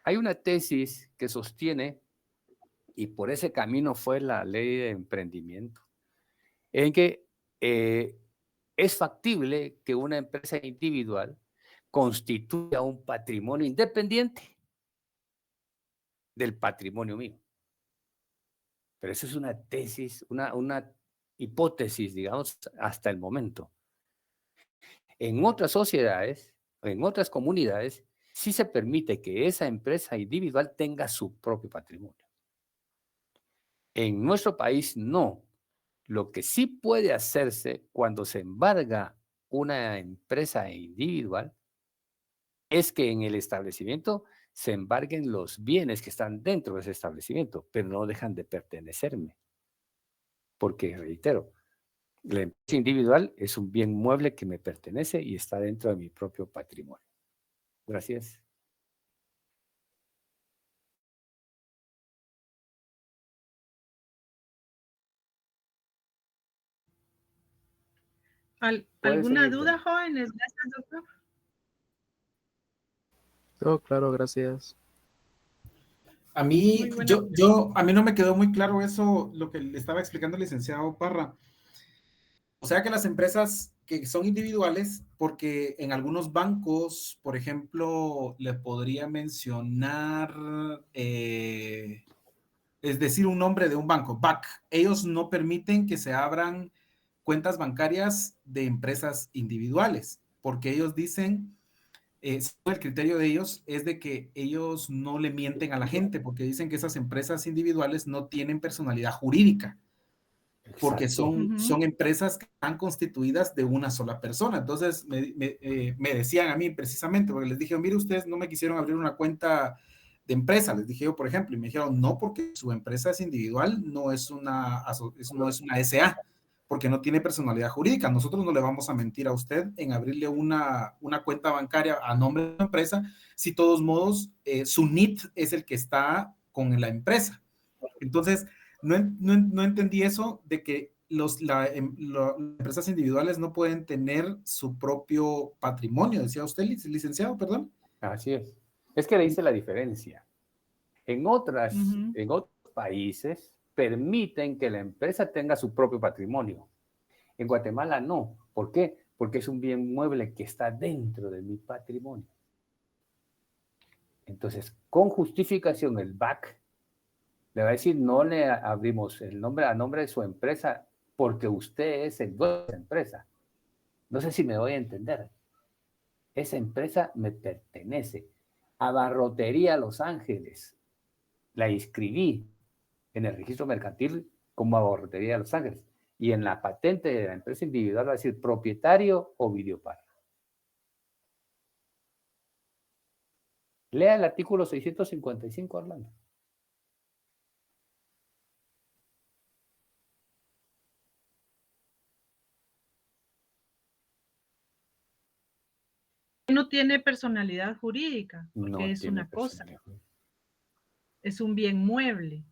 Hay una tesis que sostiene, y por ese camino fue la ley de emprendimiento, en que es factible que una empresa individual constituya un patrimonio independiente del patrimonio mío. Pero eso es una tesis, una hipótesis, digamos, hasta el momento. En otras sociedades, en otras comunidades, sí se permite que esa empresa individual tenga su propio patrimonio. En nuestro país no. Lo que sí puede hacerse cuando se embarga una empresa individual es que en el establecimiento se embarguen los bienes que están dentro de ese establecimiento, pero no dejan de pertenecerme. Porque, reitero, La empresa individual es un bien mueble que me pertenece y está dentro de mi propio patrimonio. Gracias. ¿Alguna seguir, duda, jóvenes? Gracias, doctor. Todo claro, gracias. A mí, Muy buena. a mí no me quedó muy claro eso, lo que le estaba explicando el licenciado Parra. O sea que las empresas que son individuales, porque en algunos bancos, por ejemplo, le podría mencionar, es decir, un nombre de un banco, BAC. Ellos no permiten que se abran cuentas bancarias de empresas individuales, porque ellos dicen, el criterio de ellos es de que ellos no le mienten a la gente, porque dicen que esas empresas individuales no tienen personalidad jurídica, porque son empresas que están constituidas de una sola persona. Entonces me decían a mí precisamente, porque les dije, mire, ustedes no me quisieron abrir una cuenta de empresa, les dije yo, por ejemplo, y me dijeron, no, porque su empresa es individual, no es una SA, porque no tiene personalidad jurídica. Nosotros no le vamos a mentir a usted en abrirle una cuenta bancaria a nombre de la empresa, si de todos modos su NIT es el que está con la empresa. Entonces, no entendí eso de que las empresas individuales no pueden tener su propio patrimonio, decía usted, licenciado, perdón. Así es. Es que le hice la diferencia. En otros países permiten que la empresa tenga su propio patrimonio. En Guatemala no. ¿Por qué? Porque es un bien mueble que está dentro de mi patrimonio. Entonces, con justificación, el BAC le va a decir, no le abrimos el nombre a nombre de su empresa porque usted es el dueño de la empresa. No sé si me voy a entender. Esa empresa me pertenece. Abarrotería Los Ángeles. La inscribí en el registro mercantil como Abarrotería Los Ángeles. Y en la patente de la empresa individual va a decir propietario o Videoparra. Lea el artículo 655, Orlando. No tiene personalidad jurídica, porque No es tiene una cosa. personalidad. Es un bien mueble.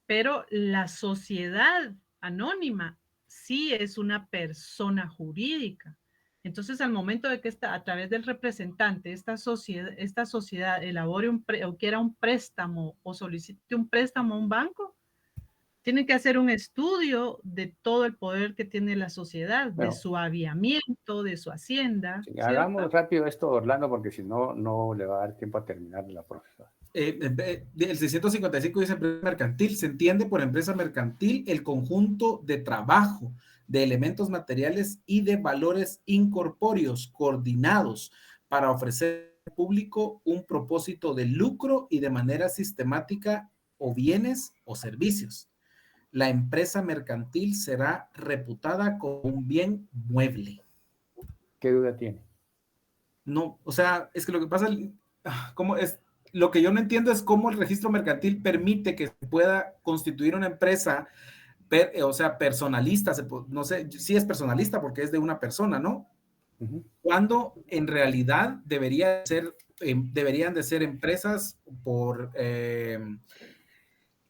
Pero la sociedad anónima sí es una persona jurídica. Entonces, al momento de que a través del representante esta sociedad elabore o quiera un préstamo o solicite un préstamo a un banco, tienen que hacer un estudio de todo el poder que tiene la sociedad, Bueno, de su aviamiento, de su hacienda. Sí, hagamos rápido esto, Orlando, porque si no, no le va a dar tiempo a terminar la profesora. El 655 dice empresa mercantil. Se entiende por empresa mercantil el conjunto de trabajo, de elementos materiales y de valores incorpóreos coordinados para ofrecer al público un propósito de lucro y de manera sistemática o bienes o servicios. La empresa mercantil será reputada como un bien mueble. ¿Qué duda tiene? No, o sea, es que lo que pasa, ¿cómo es? Lo que yo no entiendo es cómo el registro mercantil permite que se pueda constituir una empresa, o sea, personalista, no sé, sí es personalista porque es de una persona, ¿no? Cuando en realidad deberían de ser empresas por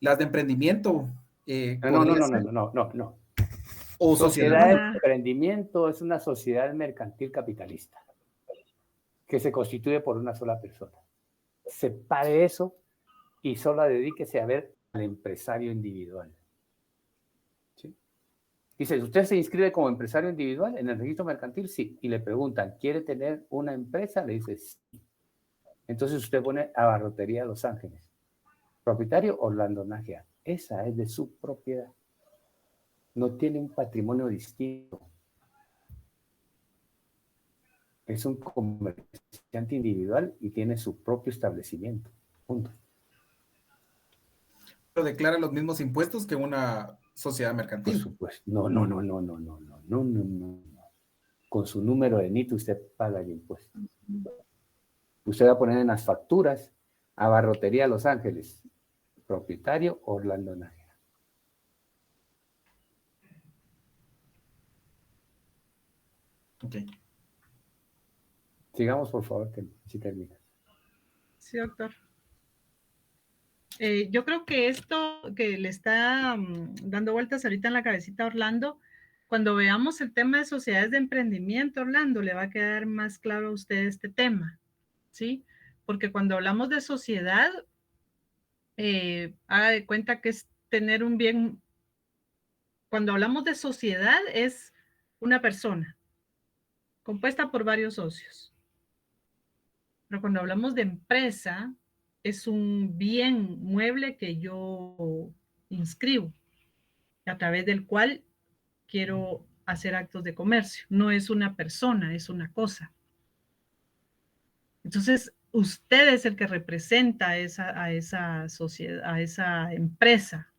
las de emprendimiento. No. O sociedad de emprendimiento es una sociedad mercantil capitalista que se constituye por una sola persona. Separe eso y solo dedíquese a ver al empresario individual. ¿Sí? Dice, ¿usted se inscribe como empresario individual en el registro mercantil? Sí. Y le preguntan, ¿quiere tener una empresa? Le dice, sí. Entonces usted pone Abarrotería Los Ángeles. Propietario Orlando Nájera. Esa es de su propiedad. No tiene un patrimonio distinto. Es un comerciante individual y tiene su propio establecimiento. Punto. Pero declara los mismos impuestos que una sociedad mercantil. Por supuesto. No. Con su número de NIT usted paga el impuesto. Usted va a poner en las facturas Abarrotería Los Ángeles. Propietario Orlando Nájera. Ok. Sigamos, por favor, si termina. Sí, doctor. Yo creo que esto que le está dando vueltas ahorita en la cabecita a Orlando, cuando veamos el tema de sociedades de emprendimiento, Orlando, le va a quedar más claro a usted este tema, ¿sí? Porque cuando hablamos de sociedad, haga de cuenta que es tener un bien. Cuando hablamos de sociedad, es una persona compuesta por varios socios. Pero cuando hablamos de empresa, es un bien mueble que yo inscribo, a través del cual quiero hacer actos de comercio. No es una persona, es una cosa. Entonces, usted es el que representa a esa sociedad, a esa empresa,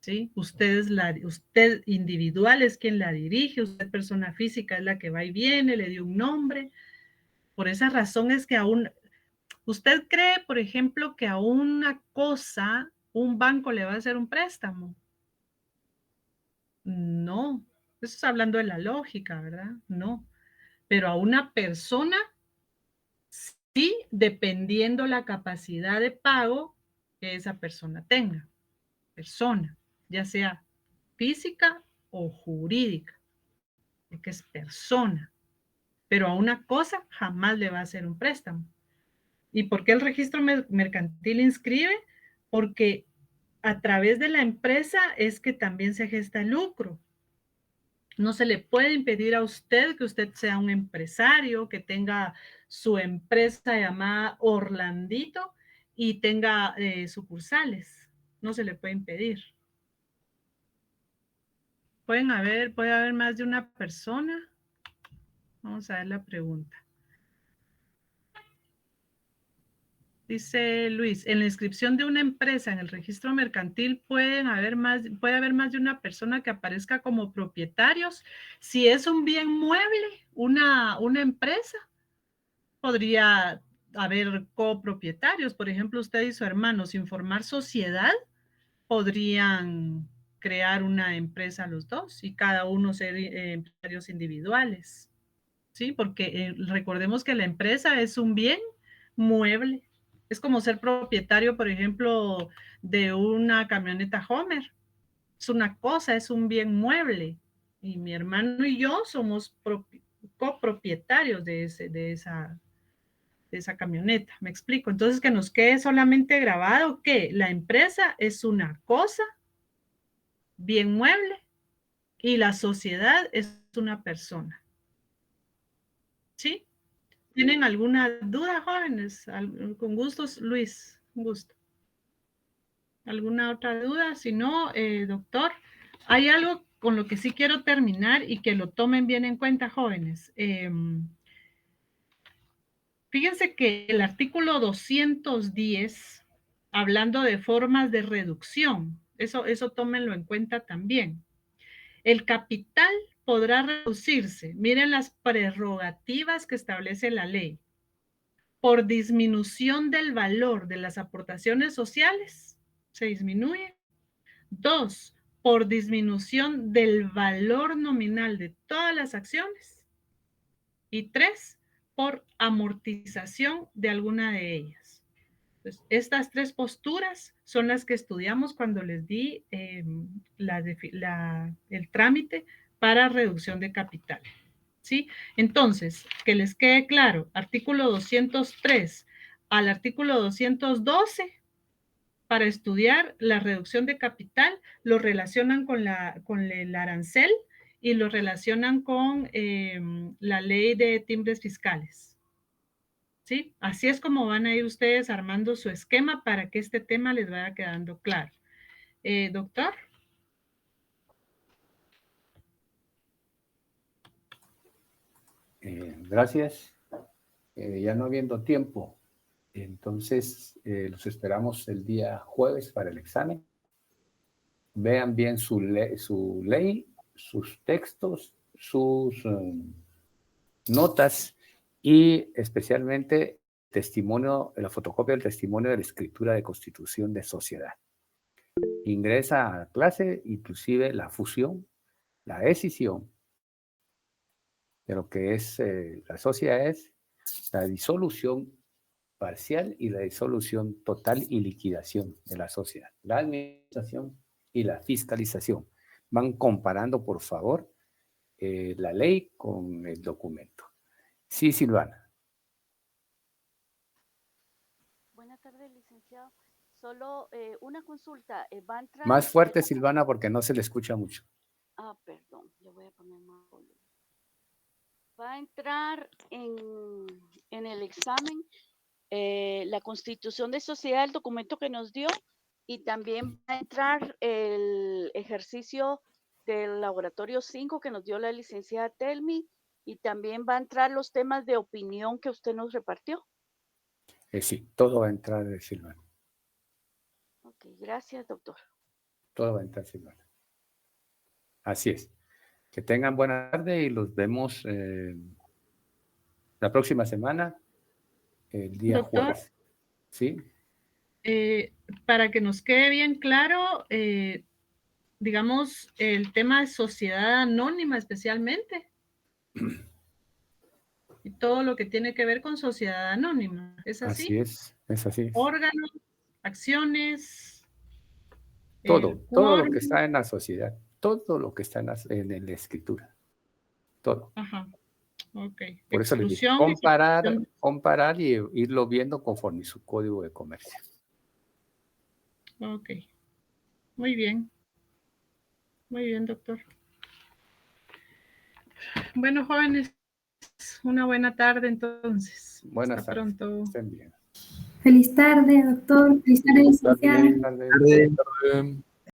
¿sí? Usted individual es quien la dirige, usted persona física es la que va y viene, le dio un nombre. Por esa razón es que aún, ¿usted cree, por ejemplo, que a una cosa un banco le va a hacer un préstamo? No, eso es hablando de la lógica, ¿verdad? No, pero a una persona sí, dependiendo la capacidad de pago que esa persona tenga. Persona, ya sea física o jurídica, porque es persona. Pero a una cosa jamás le va a hacer un préstamo. ¿Y por qué el registro mercantil inscribe? Porque a través de la empresa es que también se gesta el lucro. No se le puede impedir a usted que usted sea un empresario, que tenga su empresa llamada Orlandito y tenga sucursales. No se le puede impedir. Puede haber más de una persona. Vamos a ver la pregunta. Dice Luis, en la inscripción de una empresa en el registro mercantil puede haber más de una persona que aparezca como propietarios. Si es un bien mueble, una empresa, podría haber copropietarios. Por ejemplo, usted y su hermano, sin formar sociedad, podrían crear una empresa los dos y cada uno ser empresarios individuales. ¿Sí? Porque recordemos que la empresa es un bien mueble. Es como ser propietario, por ejemplo, de una camioneta Homer. Es una cosa, es un bien mueble. Y mi hermano y yo somos copropietarios de esa camioneta. ¿Me explico? Entonces, que nos quede solamente grabado que la empresa es una cosa, bien mueble, y la sociedad es una persona. ¿Sí? ¿Tienen alguna duda, jóvenes? Con gustos, Luis, un gusto. ¿Alguna otra duda? Si no, doctor, hay algo con lo que sí quiero terminar y que lo tomen bien en cuenta, jóvenes. Fíjense que el artículo 210, hablando de formas de reducción, eso tómenlo en cuenta también. El capital podrá reducirse, miren las prerrogativas que establece la ley, por disminución del valor de las aportaciones sociales, se disminuye. 2, por disminución del valor nominal de todas las acciones. Y 3, por amortización de alguna de ellas. Entonces, estas 3 posturas son las que estudiamos cuando les di el trámite para reducción de capital. ¿Sí? Entonces, que les quede claro, artículo 203 al artículo 212, para estudiar la reducción de capital, lo relacionan con el arancel y lo relacionan con la ley de timbres fiscales. ¿Sí? Así es como van a ir ustedes armando su esquema para que este tema les vaya quedando claro. Doctor. Gracias. Ya no habiendo tiempo, entonces los esperamos el día jueves para el examen. Vean bien su ley, sus textos, sus notas y especialmente la fotocopia del testimonio de la escritura de constitución de sociedad. Ingresa a la clase, inclusive la fusión, la escisión de lo que es la sociedad es la disolución parcial y la disolución total y liquidación de la sociedad. La administración y la fiscalización. Van comparando, por favor, la ley con el documento. Sí, Silvana. Buenas tardes, licenciado. Solo una consulta. ¿Va a entrar Más fuerte, Silvana, porque no se le escucha mucho. Ah, perdón, le voy a poner más volumen. Va a entrar en el examen la constitución de sociedad, el documento que nos dio, y también va a entrar el ejercicio del laboratorio 5 que nos dio la licenciada Telmi, y también va a entrar los temas de opinión que usted nos repartió. Sí, todo va a entrar, Silvana. Ok, gracias, doctor. Todo va a entrar, Silvana. Así es. Que tengan buena tarde y los vemos la próxima semana, el día Doctor. jueves. ¿Sí? Para que nos quede bien claro, digamos, el tema de sociedad anónima especialmente. Y todo lo que tiene que ver con sociedad anónima. ¿Es así? Es así. Órganos, acciones. Todo lo que está en la sociedad, todo lo que está en la escritura. Todo. Ajá. Ok. Por eso les digo, comparar y irlo viendo conforme su código de comercio. Ok. Muy bien. Muy bien, doctor. Bueno, jóvenes, una buena tarde entonces. Buenas Hasta tardes. pronto. Estén bien. Feliz tarde, doctor. Feliz tarde, licenciada. Buenas tardes. Buenas tardes.